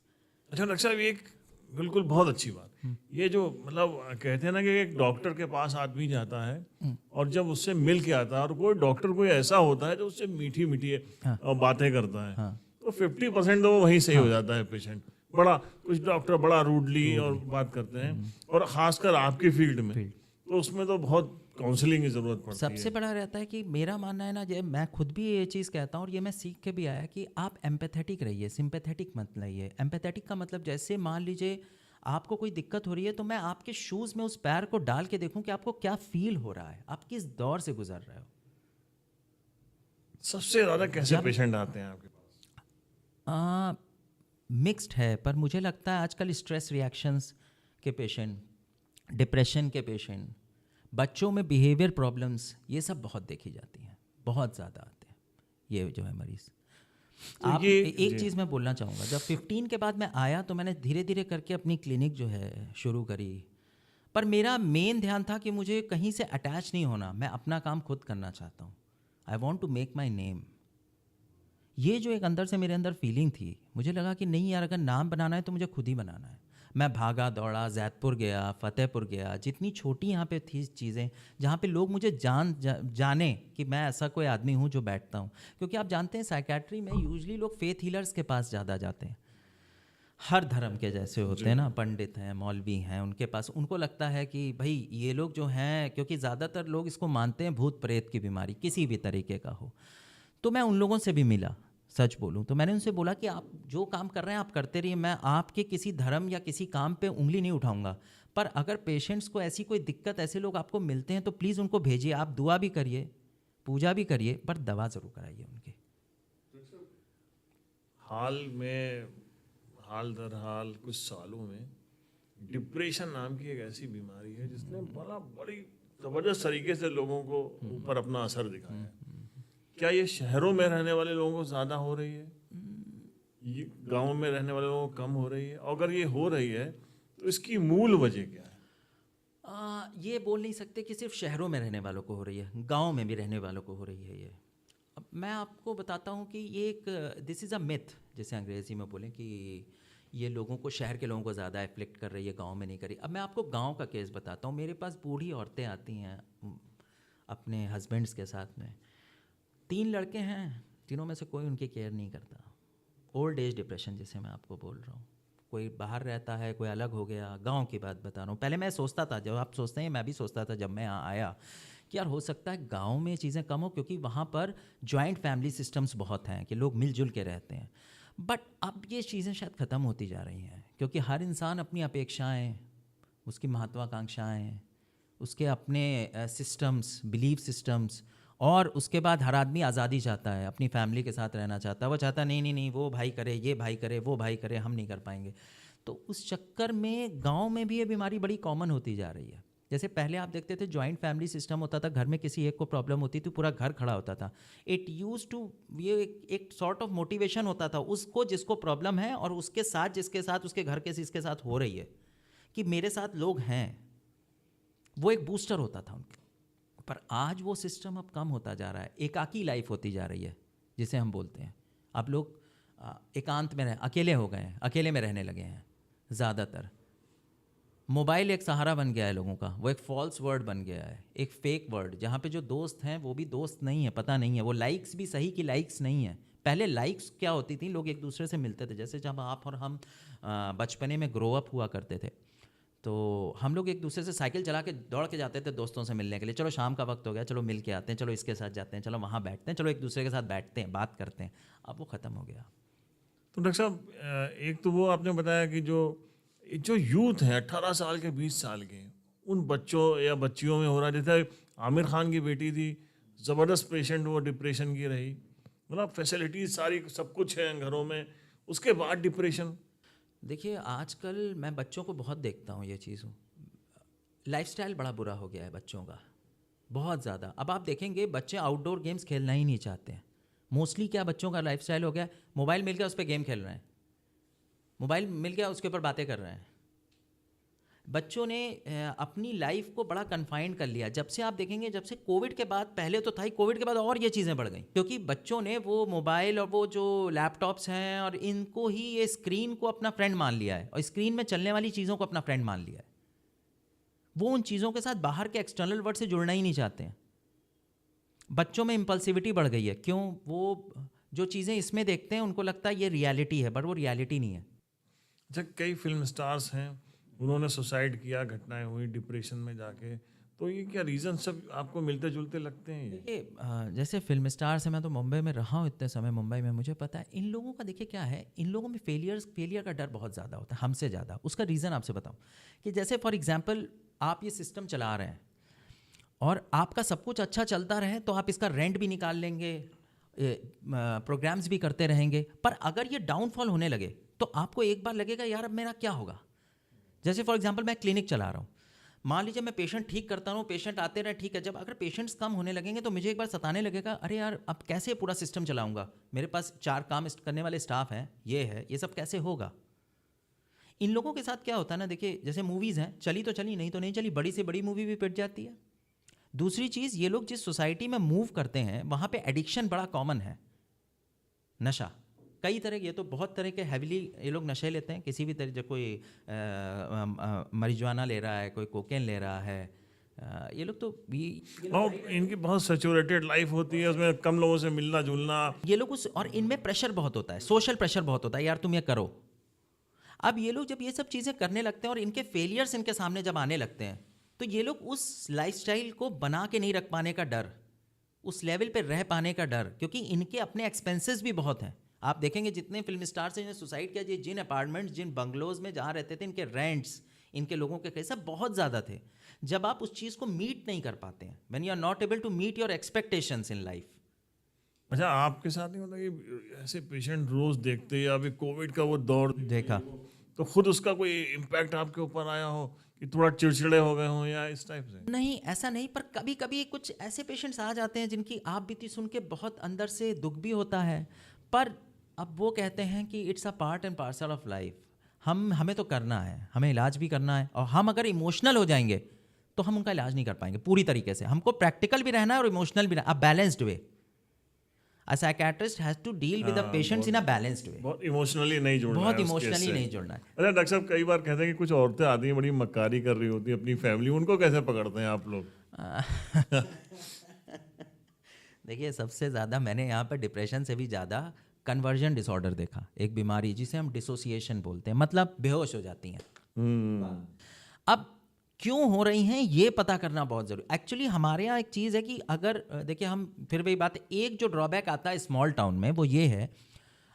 अच्छा डॉक्टर साहब, एक बिल्कुल बहुत अच्छी बात, ये जो मतलब कहते हैं ना कि एक डॉक्टर के पास आदमी जाता है और जब उससे मिल के आता है, और कोई डॉक्टर कोई ऐसा होता है जो उससे मीठी मीठी बातें करता है, तो 50% तो वहीं से ही हो जाता है पेशेंट। बड़ा कुछ डॉक्टर बड़ा रूडली और बात करते हैं, और खासकर आपकी फील्ड में तो उसमें तो बहुत काउंसलिंग की जरूरत पड़ती है। सबसे बड़ा रहता है कि मेरा मानना है ना, ये मैं खुद भी ये चीज़ कहता हूँ और ये मैं सीख के भी आया कि आप एम्पैथेटिक रहिए, सिंपैथेटिक मत रहिए। एम्पैथेटिक का मतलब, जैसे मान लीजिए आपको कोई दिक्कत हो रही है, तो मैं आपके शूज़ में उस पैर को डाल के देखूं कि आपको क्या फील हो रहा है, आप किस दौर से गुजर रहे हो। सबसे ज़्यादा कैसे पेशेंट आते हैं आपके पास? मिक्स्ड है, पर मुझे लगता है आजकल स्ट्रेस रिएक्शंस के पेशेंट, डिप्रेशन के पेशेंट, बच्चों में बिहेवियर प्रॉब्लम्स ये सब बहुत देखी जाती हैं, बहुत ज़्यादा आते हैं ये जो है मरीज़। तो आप ये एक जी चीज़ मैं बोलना चाहूँगा, जब 15 के बाद मैं आया तो मैंने धीरे धीरे करके अपनी क्लिनिक जो है शुरू करी, पर मेरा मेन ध्यान था कि मुझे कहीं से अटैच नहीं होना, मैं अपना काम खुद करना चाहता हूँ। I want to make my name. ये जो एक अंदर से मेरे अंदर फीलिंग थी, मुझे लगा कि नहीं यार, अगर नाम बनाना है तो मुझे खुद ही बनाना है। मैं भागा दौड़ा, जैतपुर गया, फतेहपुर गया, जितनी छोटी यहाँ पे थी चीज़ें जहाँ पे लोग मुझे जाने कि मैं ऐसा कोई आदमी हूँ जो बैठता हूँ। क्योंकि आप जानते हैं साइकेट्री में यूजली लोग फेथ हीलर्स के पास ज़्यादा जाते हैं, हर धर्म के जैसे होते हैं ना, पंडित हैं, मौलवी हैं, उनके पास उनको लगता है कि भाई ये लोग जो हैं, क्योंकि ज़्यादातर लोग इसको मानते हैं भूत प्रेत की बीमारी किसी भी तरीके का हो। तो मैं उन लोगों से भी मिला, सच बोलूं तो मैंने उनसे बोला कि आप जो काम कर रहे हैं आप करते रहिए, मैं आपके किसी धर्म या किसी काम पे उंगली नहीं उठाऊंगा, पर अगर पेशेंट्स को ऐसी कोई दिक्कत, ऐसे लोग आपको मिलते हैं तो प्लीज़ उनको भेजिए, आप दुआ भी करिए, पूजा भी करिए, पर दवा ज़रूर कराइए उनकी। हाल दर हाल कुछ सालों में डिप्रेशन नाम की एक ऐसी बीमारी है जिसने बड़ी जबरदस्त तरीके से लोगों को ऊपर अपना असर दिखाया है। क्या ये शहरों में रहने वाले लोगों को ज़्यादा हो रही है, ये गाँव में रहने वाले लोगों को कम हो रही है? और अगर ये हो रही है तो इसकी मूल वजह क्या है? ये बोल नहीं सकते कि सिर्फ शहरों में रहने वालों को हो रही है, गांव में भी रहने वालों को हो रही है ये। अब मैं आपको बताता हूँ कि ये एक दिस इज़ अ मिथ, जैसे अंग्रेज़ी में बोलें कि ये लोगों को, शहर के लोगों को ज़्यादा एफ्लिक्ट कर रही है, गांव में नहीं करी। अब मैं आपको गांव का केस बताता हूँ। मेरे पास बूढ़ी औरतें आती हैं अपने हस्बैंड्स के साथ में, 3 लड़के हैं, तीनों में से कोई उनकी केयर नहीं करता। ओल्ड एज डिप्रेशन जिसे मैं आपको बोल रहा हूँ, कोई बाहर रहता है, कोई अलग हो गया। गांव की बात बता रहा हूँ। पहले मैं सोचता था, जब आप सोचते हैं, मैं भी सोचता था जब मैं यहाँ आया कि यार हो सकता है गांव में चीज़ें कम हो, क्योंकि वहाँ पर जॉइंट फैमिली सिस्टम्स बहुत हैं कि लोग मिलजुल के रहते हैं। बट अब ये चीज़ें शायद ख़त्म होती जा रही हैं, क्योंकि हर इंसान अपनी अपेक्षाएँ, उसकी महत्वाकांक्षाएँ, उसके अपने सिस्टम्स, बिलीफ सिस्टम्स, और उसके बाद हर आदमी आज़ादी चाहता है, अपनी फैमिली के साथ रहना चाहता है। वो चाहता नहीं नहीं नहीं, वो भाई करे, ये भाई करे, वो भाई करे, हम नहीं कर पाएंगे। तो उस चक्कर में गांव में भी ये बीमारी बड़ी कॉमन होती जा रही है। जैसे पहले आप देखते थे जॉइंट फैमिली सिस्टम होता था, घर में किसी एक को प्रॉब्लम होती थी, पूरा घर खड़ा होता था। इट यूज टू, ये एक सॉर्ट ऑफ मोटिवेशन होता था उसको, जिसको प्रॉब्लम है और उसके साथ, जिसके साथ, उसके घर के जिसके साथ हो रही है, कि मेरे साथ लोग हैं, वो एक बूस्टर होता था उनके। पर आज वो सिस्टम अब कम होता जा रहा है, एकाकी लाइफ होती जा रही है जिसे हम बोलते हैं। अब लोग एकांत में अकेले हो गए हैं, अकेले में रहने लगे हैं ज़्यादातर। मोबाइल एक सहारा बन गया है लोगों का, वो एक फॉल्स वर्ड बन गया है, एक फेक वर्ड, जहाँ पे जो दोस्त हैं वो भी दोस्त नहीं है, पता नहीं है, वो लाइक्स भी सही की लाइक्स नहीं है। पहले लाइक्स क्या होती थी, लोग एक दूसरे से मिलते थे। जैसे जब आप और हम बचपने में ग्रो अप हुआ करते थे, तो हम लोग एक दूसरे से साइकिल चला के दौड़ के जाते थे दोस्तों से मिलने के लिए। चलो शाम का वक्त हो गया, चलो मिल के आते हैं, चलो इसके साथ जाते हैं, चलो वहाँ बैठते हैं, चलो एक दूसरे के साथ बैठते हैं, बात करते हैं। अब वो ख़त्म हो गया। तो डॉक्टर साहब, एक तो वो आपने बताया कि जो यूथ है 18 साल के 20 साल के, उन बच्चों या बच्चियों में हो रहा, जैसे आमिर खान की बेटी थी, ज़बरदस्त पेशेंट, वो डिप्रेशन की रही, मतलब फैसिलिटीज सारी सब कुछ है घरों में, उसके बाद डिप्रेशन। देखिए आजकल मैं बच्चों को बहुत देखता हूँ ये चीज़ों, लाइफस्टाइल बड़ा बुरा हो गया है बच्चों का, बहुत ज़्यादा। अब आप देखेंगे बच्चे आउटडोर गेम्स खेलना ही नहीं चाहते हैं। मोस्टली क्या बच्चों का लाइफस्टाइल हो गया, मोबाइल मिल गया उस पर गेम खेल रहे हैं, मोबाइल मिल गया उसके ऊपर बातें कर रहे हैं। बच्चों ने अपनी लाइफ को बड़ा कन्फाइंड कर लिया। जब से आप देखेंगे, जब से कोविड के बाद, पहले तो था ही, कोविड के बाद और ये चीज़ें बढ़ गई, क्योंकि बच्चों ने वो मोबाइल और वो जो लैपटॉप्स हैं और इनको ही, ये स्क्रीन को अपना फ्रेंड मान लिया है, और स्क्रीन में चलने वाली चीज़ों को अपना फ्रेंड मान लिया है। वो उन चीज़ों के साथ बाहर के एक्सटर्नल वर्ल्ड से जुड़ना ही नहीं चाहते हैं। बच्चों में इम्पल्सिविटी बढ़ गई है। क्यों? वो जो चीज़ें इसमें देखते हैं उनको लगता है ये रियलिटी है, बट वो रियलिटी नहीं है। अच्छा, कई फिल्म स्टार्स हैं, उन्होंने सुसाइड किया, घटनाएं हुई डिप्रेशन में जाके, तो ये क्या रीज़न सब आपको मिलते जुलते लगते हैं? ये देखिए जैसे फिल्म स्टार से, मैं तो मुंबई में रहा हूँ इतने समय, मुंबई में मुझे पता है इन लोगों का। देखिए क्या है, इन लोगों में फेलियर का डर बहुत ज़्यादा होता है, हमसे ज़्यादा। उसका रीज़न आपसे बताऊँ कि जैसे फॉर एग्जांपल आप ये सिस्टम चला रहे हैं और आपका सब कुछ अच्छा चलता रहे तो आप इसका रेंट भी निकाल लेंगे, प्रोग्राम्स भी करते रहेंगे, पर अगर ये डाउनफॉल होने लगे तो आपको एक बार लगेगा यार अब मेरा क्या होगा। जैसे फॉर एग्जांपल मैं क्लिनिक चला रहा हूँ, मान लीजिए मैं पेशेंट ठीक करता हूँ, पेशेंट आते रहे, ठीक है, जब अगर पेशेंट्स कम होने लगेंगे तो मुझे एक बार सताने लगेगा, अरे यार अब कैसे पूरा सिस्टम चलाऊंगा, मेरे पास 4 काम करने वाले स्टाफ हैं, ये सब कैसे होगा। इन लोगों के साथ क्या होता है ना, देखिए जैसे मूवीज़ हैं, चली तो चली, नहीं तो नहीं चली, बड़ी से बड़ी मूवी भी पिट जाती है। दूसरी चीज़, ये लोग जिस सोसाइटी में मूव करते हैं वहाँ पे एडिक्शन बड़ा कॉमन है, नशा कई तरह के, ये तो बहुत तरह के हैविली ये लोग नशे लेते हैं, किसी भी तरह से, कोई मरिजुआना ले रहा है, कोई कोकेन ले रहा है, ये लोग तो और इनकी बहुत सैचुरेटेड लाइफ होती है, उसमें कम लोगों से मिलना जुलना, ये लोग उस, और इनमें प्रेशर बहुत होता है, सोशल प्रेशर बहुत होता है, यार तुम ये करो। अब ये लोग जब ये सब चीज़ें करने लगते हैं और इनके फेलियर्स इनके सामने जब आने लगते हैं, तो ये लोग उस लाइफस्टाइल को बना के नहीं रख पाने का डर, उस लेवल पे रह पाने का डर, क्योंकि इनके अपने एक्सपेंसेस भी बहुत हैं। आप देखेंगे जितने फिल्म स्टार्स हैं जिन्हें सुसाइड किया, जिन अपार्टमेंट्स, जिन बंगलोज में जहाँ रहते थे, इनके रेंट्स, इनके लोगों के कैसे बहुत ज़्यादा थे। जब आप उस चीज़ को मीट नहीं कर पाते हैं, when you are not able to meet your expectations in life. अच्छा आपके साथ नहीं होता कि ऐसे पेशेंट रोज देखते, या अभी कोविड का वो दौर देखा, तो खुद उसका कोई इम्पैक्ट आपके ऊपर आया हो कि थोड़ा चिड़चिड़े हो गए हो या इस टाइप से? नहीं ऐसा नहीं, पर कभी कभी कुछ ऐसे पेशेंट्स आ जाते हैं जिनकी आप बीती सुन के बहुत अंदर से दुख भी होता है, पर अब वो कहते हैं कि it's a part and parcel of life, हमें तो करना है, हमें इलाज भी करना है, और हम अगर इमोशनल हो जाएंगे तो हम उनका इलाज नहीं कर पाएंगे पूरी तरीके से। हमको प्रैक्टिकल भी रहना है और इमोशनल भी रहना, a balanced way. A psychiatrist has to deal with the patients in a balanced way. बहुत इमोशनली नहीं जुड़ना बहुत है उसके इमोशनली से। नहीं जुड़ना है। अच्छा डॉक्टर साहब, कई बार कहते हैं कि कुछ औरतें आती हैं बड़ी मक्कारी कर रही होती हैं अपनी फैमिली, उनको कैसे पकड़ते हैं आप लोग? देखिए सबसे ज़्यादा मैंने यहाँ पर डिप्रेशन से भी ज़्यादा कन्वर्जन डिसऑर्डर देखा, एक बीमारी जिसे हम डिसोसिएशन बोलते हैं, मतलब बेहोश हो जाती हैं। अब क्यों हो रही हैं ये पता करना बहुत ज़रूरी। एक्चुअली हमारे यहाँ एक चीज़ है कि अगर देखिए हम फिर वही बात है, एक जो ड्रॉबैक आता है स्मॉल टाउन में वो ये है,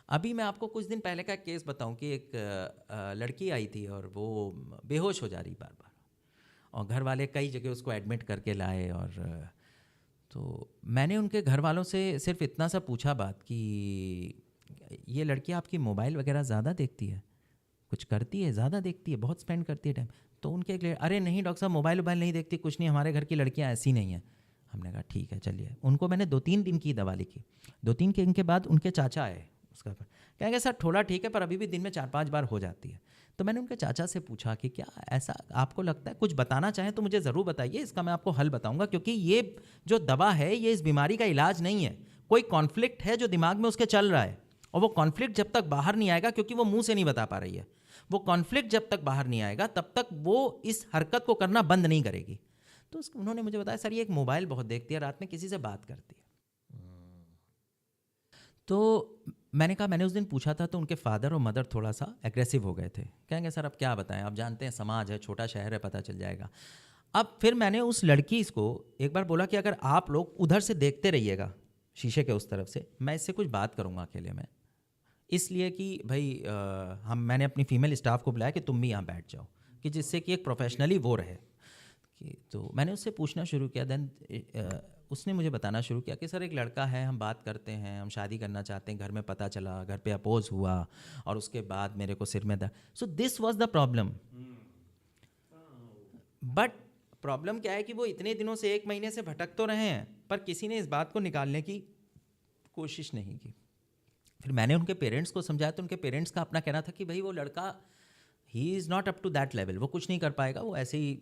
अभी मैं आपको कुछ दिन पहले का केस बताऊं कि एक लड़की आई थी और वो बेहोश हो जा रही बार बार, और घर वाले कई जगह उसको एडमिट करके लाए, और तो मैंने उनके घर वालों से सिर्फ इतना सा पूछा बात कि ये लड़की आपकी मोबाइल वगैरह ज़्यादा देखती है, कुछ करती है, ज़्यादा देखती है, बहुत स्पेंड करती है टाइम? तो उनके अरे नहीं डॉक्टर साहब मोबाइल नहीं देखती, कुछ नहीं, हमारे घर की लड़कियां ऐसी नहीं हैं। हमने कहा ठीक है चलिए। उनको मैंने 2-3 दिन की दवा लिखी। 2-3 दिन के बाद उनके चाचा आए, उसका कहेंगे सर थोड़ा ठीक है पर अभी भी दिन में 4-5 बार हो जाती है। तो मैंने उनके चाचा से पूछा कि क्या ऐसा आपको लगता है, कुछ बताना चाहें तो मुझे ज़रूर बताइए, इसका मैं आपको हल बताऊंगा, क्योंकि ये जो दवा है ये इस बीमारी का इलाज नहीं है, कोई कॉन्फ्लिक्ट है जो दिमाग में उसके चल रहा है, और वो कॉन्फ्लिक्ट जब तक बाहर नहीं आएगा, क्योंकि वो मुंह से नहीं बता पा रही है, वो कॉन्फ्लिक्ट जब तक बाहर नहीं आएगा तब तक वो इस हरकत को करना बंद नहीं करेगी। तो उन्होंने मुझे बताया सर ये एक मोबाइल बहुत देखती है, रात में किसी से बात करती है। तो मैंने कहा, मैंने उस दिन पूछा था तो उनके फादर और मदर थोड़ा सा एग्रेसिव हो गए थे, कहेंगे सर अब क्या बताएं, आप जानते हैं समाज है, छोटा शहर है, पता चल जाएगा। अब फिर मैंने उस लड़की को एक बार बोला कि अगर आप लोग उधर से देखते रहिएगा शीशे के उस तरफ से, मैं इससे कुछ बात करूँगा अकेले में, इसलिए कि भाई मैंने अपनी फीमेल स्टाफ को बुलाया कि तुम भी यहाँ बैठ जाओ, कि जिससे कि एक प्रोफेशनली वो रहे। कि तो मैंने उससे पूछना शुरू किया, देन उसने मुझे बताना शुरू किया कि सर एक लड़का है, हम बात करते हैं, हम शादी करना चाहते हैं, घर में पता चला, घर पे अपोज हुआ, और उसके बाद मेरे को सिर में दर्द। So this was the problem. But problem क्या है कि वो इतने दिनों से 1 महीने से भटक तो रहे हैं, पर किसी ने इस बात को निकालने की कोशिश नहीं की। फिर मैंने उनके पेरेंट्स को समझाया, तो उनके पेरेंट्स का अपना कहना था कि भाई वो लड़का he is not up to that level, वो कुछ नहीं कर पाएगा, वो ऐसे ही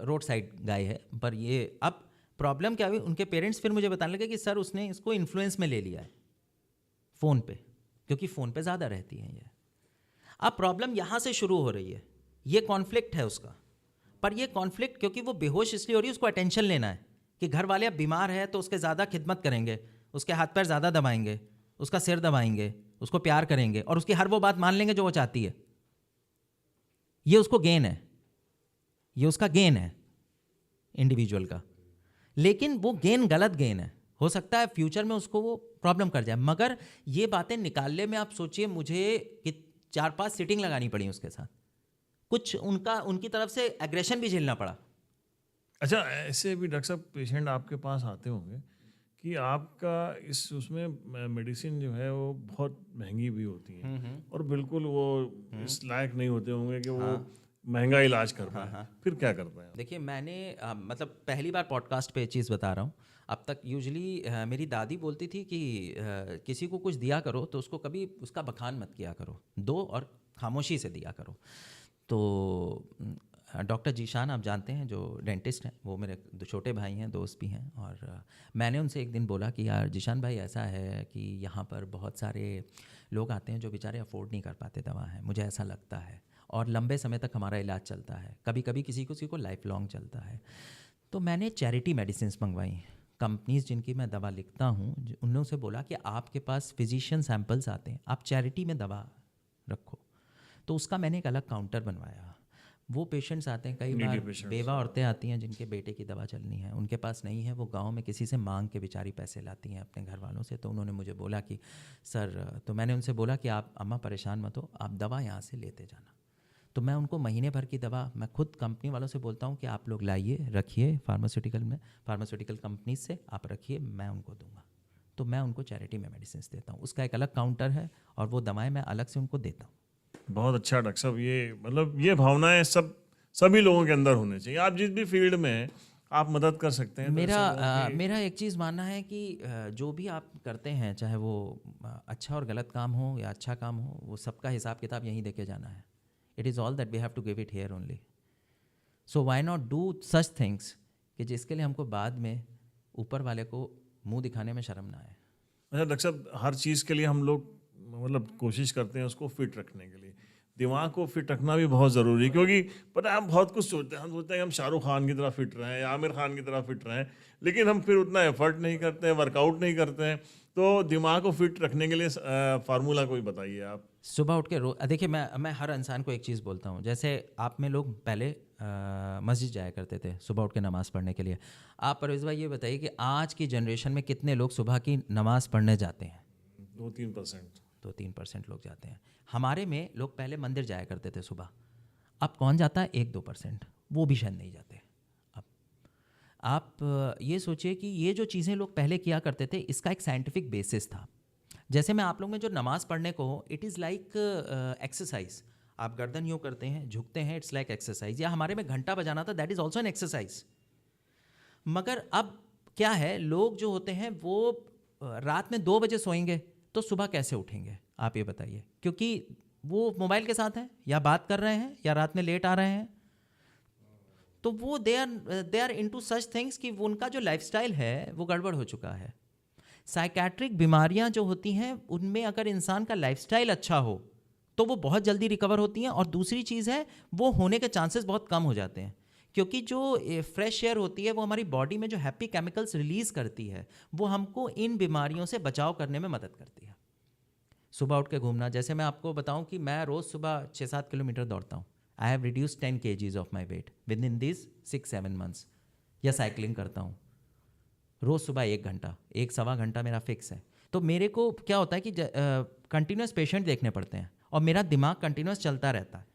रोड साइड गाय है। पर ये अब प्रॉब्लम क्या हुई, उनके पेरेंट्स फिर मुझे बताने लगे कि सर उसने इसको इन्फ्लुएंस में ले लिया है फ़ोन पे, क्योंकि फ़ोन पे ज़्यादा रहती हैं ये। अब प्रॉब्लम यहाँ से शुरू हो रही है, ये कॉन्फ्लिक्ट है उसका, पर ये कॉन्फ्लिक्ट क्योंकि वो बेहोश इसलिए हो रही है, उसको अटेंशन लेना है कि घर वाले अब बीमार है तो उसके ज़्यादा खिदमत करेंगे, उसके हाथ पैर ज़्यादा दबाएंगे, उसका सिर दबाएंगे, उसको प्यार करेंगे, और उसकी हर वो बात मान लेंगे जो वो चाहती है। ये उसको गेन है, ये उसका गेन है इंडिविजुअल का, लेकिन वो गेन गलत गेन है। हो सकता है फ्यूचर में उसको वो प्रॉब्लम कर जाए, मगर ये बातें निकालने में आप सोचिए मुझे कि 4-5 सीटिंग लगानी पड़ी उसके साथ, कुछ उनकी तरफ से एग्रेशन भी झेलना पड़ा। अच्छा ऐसे भी डॉक्टर साहब पेशेंट आपके पास आते होंगे कि आपका उसमें मेडिसिन जो है वो बहुत महंगी भी होती है, और बिल्कुल वो इस लायक नहीं होते होंगे कि वो महंगा इलाज कर पाए, फिर क्या करते हैं? देखिए मैंने मतलब पहली बार पॉडकास्ट पे ये चीज़ बता रहा हूँ। अब तक यूजुअली मेरी दादी बोलती थी कि किसी को कुछ दिया करो तो उसको कभी उसका बखान मत किया करो, दो और खामोशी से दिया करो। तो डॉक्टर जीशान आप जानते हैं जो डेंटिस्ट हैं, वो मेरे दो छोटे भाई हैं, दोस्त भी हैं। और मैंने उनसे एक दिन बोला कि यार जीशान भाई ऐसा है कि यहाँ पर बहुत सारे लोग आते हैं जो बेचारे अफोर्ड नहीं कर पाते दवा है, मुझे ऐसा लगता है, और लंबे समय तक हमारा इलाज चलता है, कभी कभी किसी को लाइफ लॉन्ग चलता है। तो मैंने चैरिटी मेडिसिन मंगवाई, कंपनीज जिनकी मैं दवा लिखता हूँ उन्होंने उसे बोला कि आपके पास फिजिशियन सैंपल्स आते हैं, आप चैरिटी में दवा रखो। तो उसका मैंने एक अलग काउंटर बनवाया। वो पेशेंट्स आते हैं, कई बार बेवा औरतें आती हैं जिनके बेटे की दवा चलनी है, उनके पास नहीं है, वो गांव में किसी से मांग के बेचारी पैसे लाती हैं अपने घर वालों से। तो उन्होंने मुझे बोला कि सर, तो मैंने उनसे बोला कि आप अम्मा परेशान मत हो, आप दवा यहाँ से लेते जाना। तो मैं उनको महीने भर की दवा मैं खुद कंपनी वालों से बोलता हूँ कि आप लोग लाइए, रखिए फार्मास्यूटिकल कंपनी से आप रखिए, मैं उनको दूंगा। तो मैं उनको चैरिटी में मेडिसिन देता हूँ, उसका एक अलग काउंटर है और वो दवाएं मैं अलग से उनको देता हूँ। बहुत अच्छा डॉक्टर साहब, ये मतलब ये भावनाएं सभी लोगों के अंदर होने चाहिए। आप जिस भी फील्ड में हैं आप मदद कर सकते हैं। मेरा एक चीज़ मानना है कि जो भी आप करते हैं, चाहे वो अच्छा और गलत काम हो या अच्छा काम हो, वो सबका हिसाब किताब यहीं देके जाना है। It is all that we have to give it here only. So why not do such things कि जिसके लिए हमको बाद में ऊपर वाले को मुंह दिखाने में शर्म ना आए। अच्छा डॉक्टर साहब, हर चीज़ के लिए हम लोग मतलब कोशिश करते हैं उसको फिट रखने के लिए। दिमाग को फिट रखना भी बहुत ज़रूरी है, क्योंकि पता है हम बहुत कुछ सोचते हैं। हम सोचते हैं कि हम शाहरुख खान की तरह फिट रहें या आमिर खान की तरह फिट रहें, लेकिन हम फिर उतना एफर्ट नहीं करते हैं, वर्कआउट नहीं करते हैं। तो दिमाग को फिट रखने के लिए फार्मूला कोई बताइए आप। सुबह उठ के देखिए मैं हर इंसान को एक चीज़ बोलता हूँ। जैसे आप में लोग पहले मस्जिद जाया करते थे सुबह उठ के नमाज़ पढ़ने के लिए। आप परवेज़ भाई ये बताइए कि आज की जनरेशन में कितने लोग सुबह की नमाज़ पढ़ने जाते हैं? 2-3%। 2-3% लोग जाते हैं। हमारे में लोग पहले मंदिर जाया करते थे सुबह, अब कौन जाता है? 1-2%, वो भी शायद नहीं जाते। अब आप ये सोचिए कि ये जो चीज़ें लोग पहले किया करते थे, इसका एक साइंटिफिक बेसिस था। जैसे मैं आप लोग में जो नमाज़ पढ़ने को हो, इट इज़ लाइक एक्सरसाइज। आप गर्दन यूँ करते हैं, झुकते हैं, इट्स लाइक एक्सरसाइज। या हमारे में घंटा बजाना था, that is also an exercise. मगर अब क्या है, लोग जो होते हैं वो रात में 2 बजे सोएंगे तो सुबह कैसे उठेंगे? आप ये बताइए। क्योंकि वो मोबाइल के साथ हैं, या बात कर रहे हैं, या रात में लेट आ रहे हैं। तो वो they are into such things कि उनका जो लाइफस्टाइल है वो गड़बड़ हो चुका है। साइकेट्रिक बीमारियां जो होती हैं, उनमें अगर इंसान का लाइफस्टाइल अच्छा हो तो वो बहुत जल्दी रिकवर होती हैं। और दूसरी चीज़ है, वो होने के चांसेस बहुत कम हो जाते हैं, क्योंकि जो फ्रेश एयर होती है वो हमारी बॉडी में जो हैप्पी केमिकल्स रिलीज़ करती है, वो हमको इन बीमारियों से बचाव करने में मदद करती है। सुबह उठ के घूमना, जैसे मैं आपको बताऊं कि मैं रोज़ सुबह 6-7 किलोमीटर दौड़ता हूँ। I have reduce 10 kgs of my weight with in this 6-7 months। या साइकिलिंग करता हूँ रोज़ सुबह 1 घंटा, 1-1.25 घंटा मेरा फिक्स है। तो मेरे को क्या होता है कि कंटिन्यूस पेशेंट देखने पड़ते हैं और मेरा दिमाग कंटिन्यूस चलता रहता है।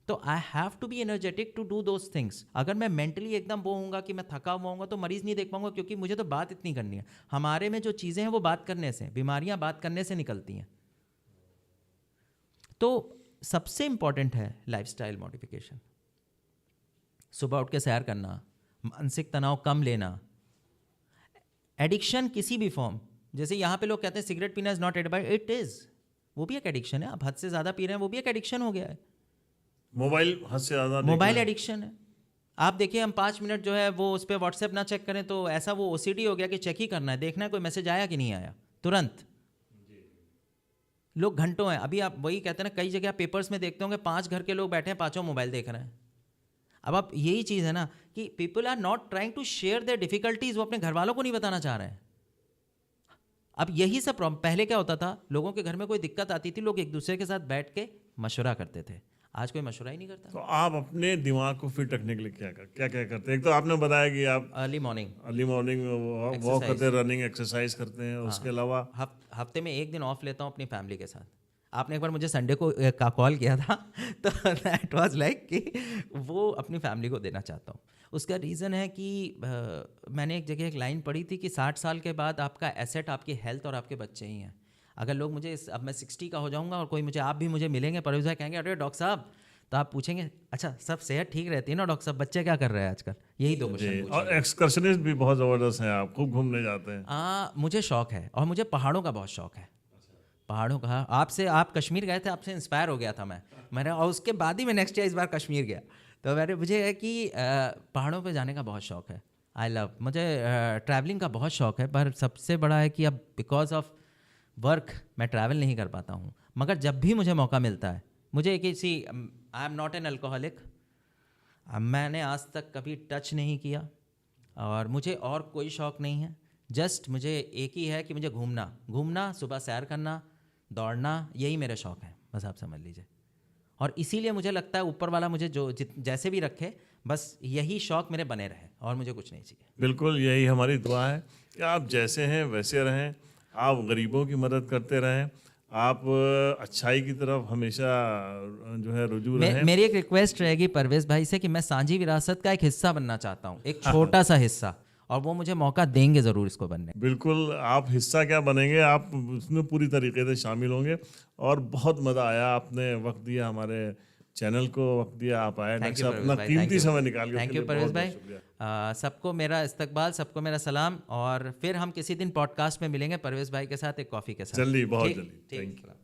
तो I have to be energetic to do those things. अगर मैं मेंटली एकदम वो होऊंगा कि मैं थका हुआ होऊंगा तो मरीज़ नहीं देख पाऊंगा, क्योंकि मुझे तो बात इतनी करनी है। हमारे में जो चीज़ें हैं वो बात करने से, बीमारियां बात करने से निकलती हैं। तो सबसे इंपॉर्टेंट है लाइफस्टाइल मॉडिफिकेशन। सुबह उठ के सैर करना, मानसिक तनाव कम लेना। एडिक्शन किसी भी फॉर्म, जैसे यहाँ पे लोग कहते हैं सिगरेट पीना is not addiction, it is, वो भी एक एडिक्शन है। आप हद से ज़्यादा पी रहे हैं, वो भी एक एडिक्शन हो गया है। मोबाइल हद से ज़्यादा, मोबाइल एडिक्शन है। आप देखिए, हम 5 मिनट जो है वो उस पर व्हाट्सएप ना चेक करें तो ऐसा वो ओसीडी हो गया कि चेक ही करना है, देखना है कोई मैसेज आया कि नहीं आया, तुरंत। लोग घंटों हैं। अभी आप वही कहते हैं ना, कई जगह पेपर्स में देखते होंगे 5 घर के लोग बैठे हैं, 5 मोबाइल देख रहे हैं। अब आप यही चीज़ है ना कि people are not trying to share their difficulties, वो अपने घर वालों को नहीं बताना चाह रहे हैं। अब यही सब प्रॉब्लम। पहले क्या होता था, लोगों के घर में कोई दिक्कत आती थी, लोग एक दूसरे के साथ बैठ के मशवरा करते थे। आज कोई मशवरा ही नहीं करता। तो आप अपने दिमाग को फिट रखने के लिए क्या करते हैं? एक तो आपने बताया कि आप अर्ली मॉर्निंग वॉक करते हैं, रनिंग एक्सरसाइज करते हैं। उसके अलावा हफ्ते में 1 दिन ऑफ लेता हूँ अपनी फैमिली के साथ। आपने एक बार मुझे संडे को का कॉल किया था तो दैट वाज लाइक कि वो अपनी फैमिली को देना चाहता हूँ। उसका रीज़न है कि मैंने एक जगह एक लाइन पढ़ी थी कि 60 साल के बाद आपका एसेट आपकी हेल्थ और आपके बच्चे ही हैं। अगर लोग मुझे अब मैं 60 का हो जाऊंगा और कोई मुझे, आप भी मुझे मिलेंगे, परवेज़ भाई कहेंगे अरे डॉक्टर साहब तो आप पूछेंगे अच्छा सब सेहत ठीक रहती है ना डॉक्टर साहब, बच्चे क्या कर रहे हैं आजकल, यही दो जी, क्वेश्चन और एक्सकर्शनिस्ट भी बहुत ज़बरदस्त हैं, आप खूब घूमने जाते हैं। मुझे शौक है और मुझे पहाड़ों का बहुत शौक है। पहाड़ों का, आपसे, आप कश्मीर गए थे, आपसे इंस्पायर हो गया था मैंने, और उसके बाद ही मैं नेक्स्ट ईयर इस बार कश्मीर गया। तो मुझे है कि पहाड़ों पे जाने का बहुत शौक है। आई लव, मुझे ट्रैवलिंग का बहुत शौक है, पर सबसे बड़ा है कि अब बिकॉज ऑफ वर्क मैं ट्रैवल नहीं कर पाता हूँ। मगर जब भी मुझे मौका मिलता है, मुझे किसी, I am not an alcoholic, मैंने आज तक कभी टच नहीं किया और मुझे और कोई शौक़ नहीं है। जस्ट मुझे एक ही है कि मुझे घूमना, सुबह सैर करना, दौड़ना, यही मेरे शौक़ हैं, बस आप समझ लीजिए। और इसीलिए मुझे लगता है ऊपर वाला मुझे जैसे भी रखे, बस यही शौक़ मेरे बने रहे और मुझे कुछ नहीं चाहिए। बिल्कुल यही हमारी दुआ है कि आप जैसे हैं वैसे रहें, आप गरीबों की मदद करते रहें, आप अच्छाई की तरफ हमेशा जो है रुजू रहें। मेरी एक रिक्वेस्ट रहेगी परवेज़ भाई से कि मैं सांझी विरासत का एक हिस्सा बनना चाहता हूँ, एक छोटा सा हिस्सा, और वो मुझे मौका देंगे ज़रूर इसको बनने। बिल्कुल, आप हिस्सा क्या बनेंगे, आप उसमें पूरी तरीके से शामिल होंगे। और बहुत मज़ा आया, आपने वक्त दिया, हमारे चैनल को वक्त दिया, आप आए, थैंक यू अपना परवेज़ भाई, कीमती समय निकाल के, थैंक यू परवेज़ भाई। सबको मेरा इस्तकबाल, सबको मेरा सलाम, और फिर हम किसी दिन पॉडकास्ट में मिलेंगे परवेज़ भाई के साथ, एक कॉफ़ी के साथ। जल्दी, बहुत ठीक? जल्दी। ठीक। Thank you.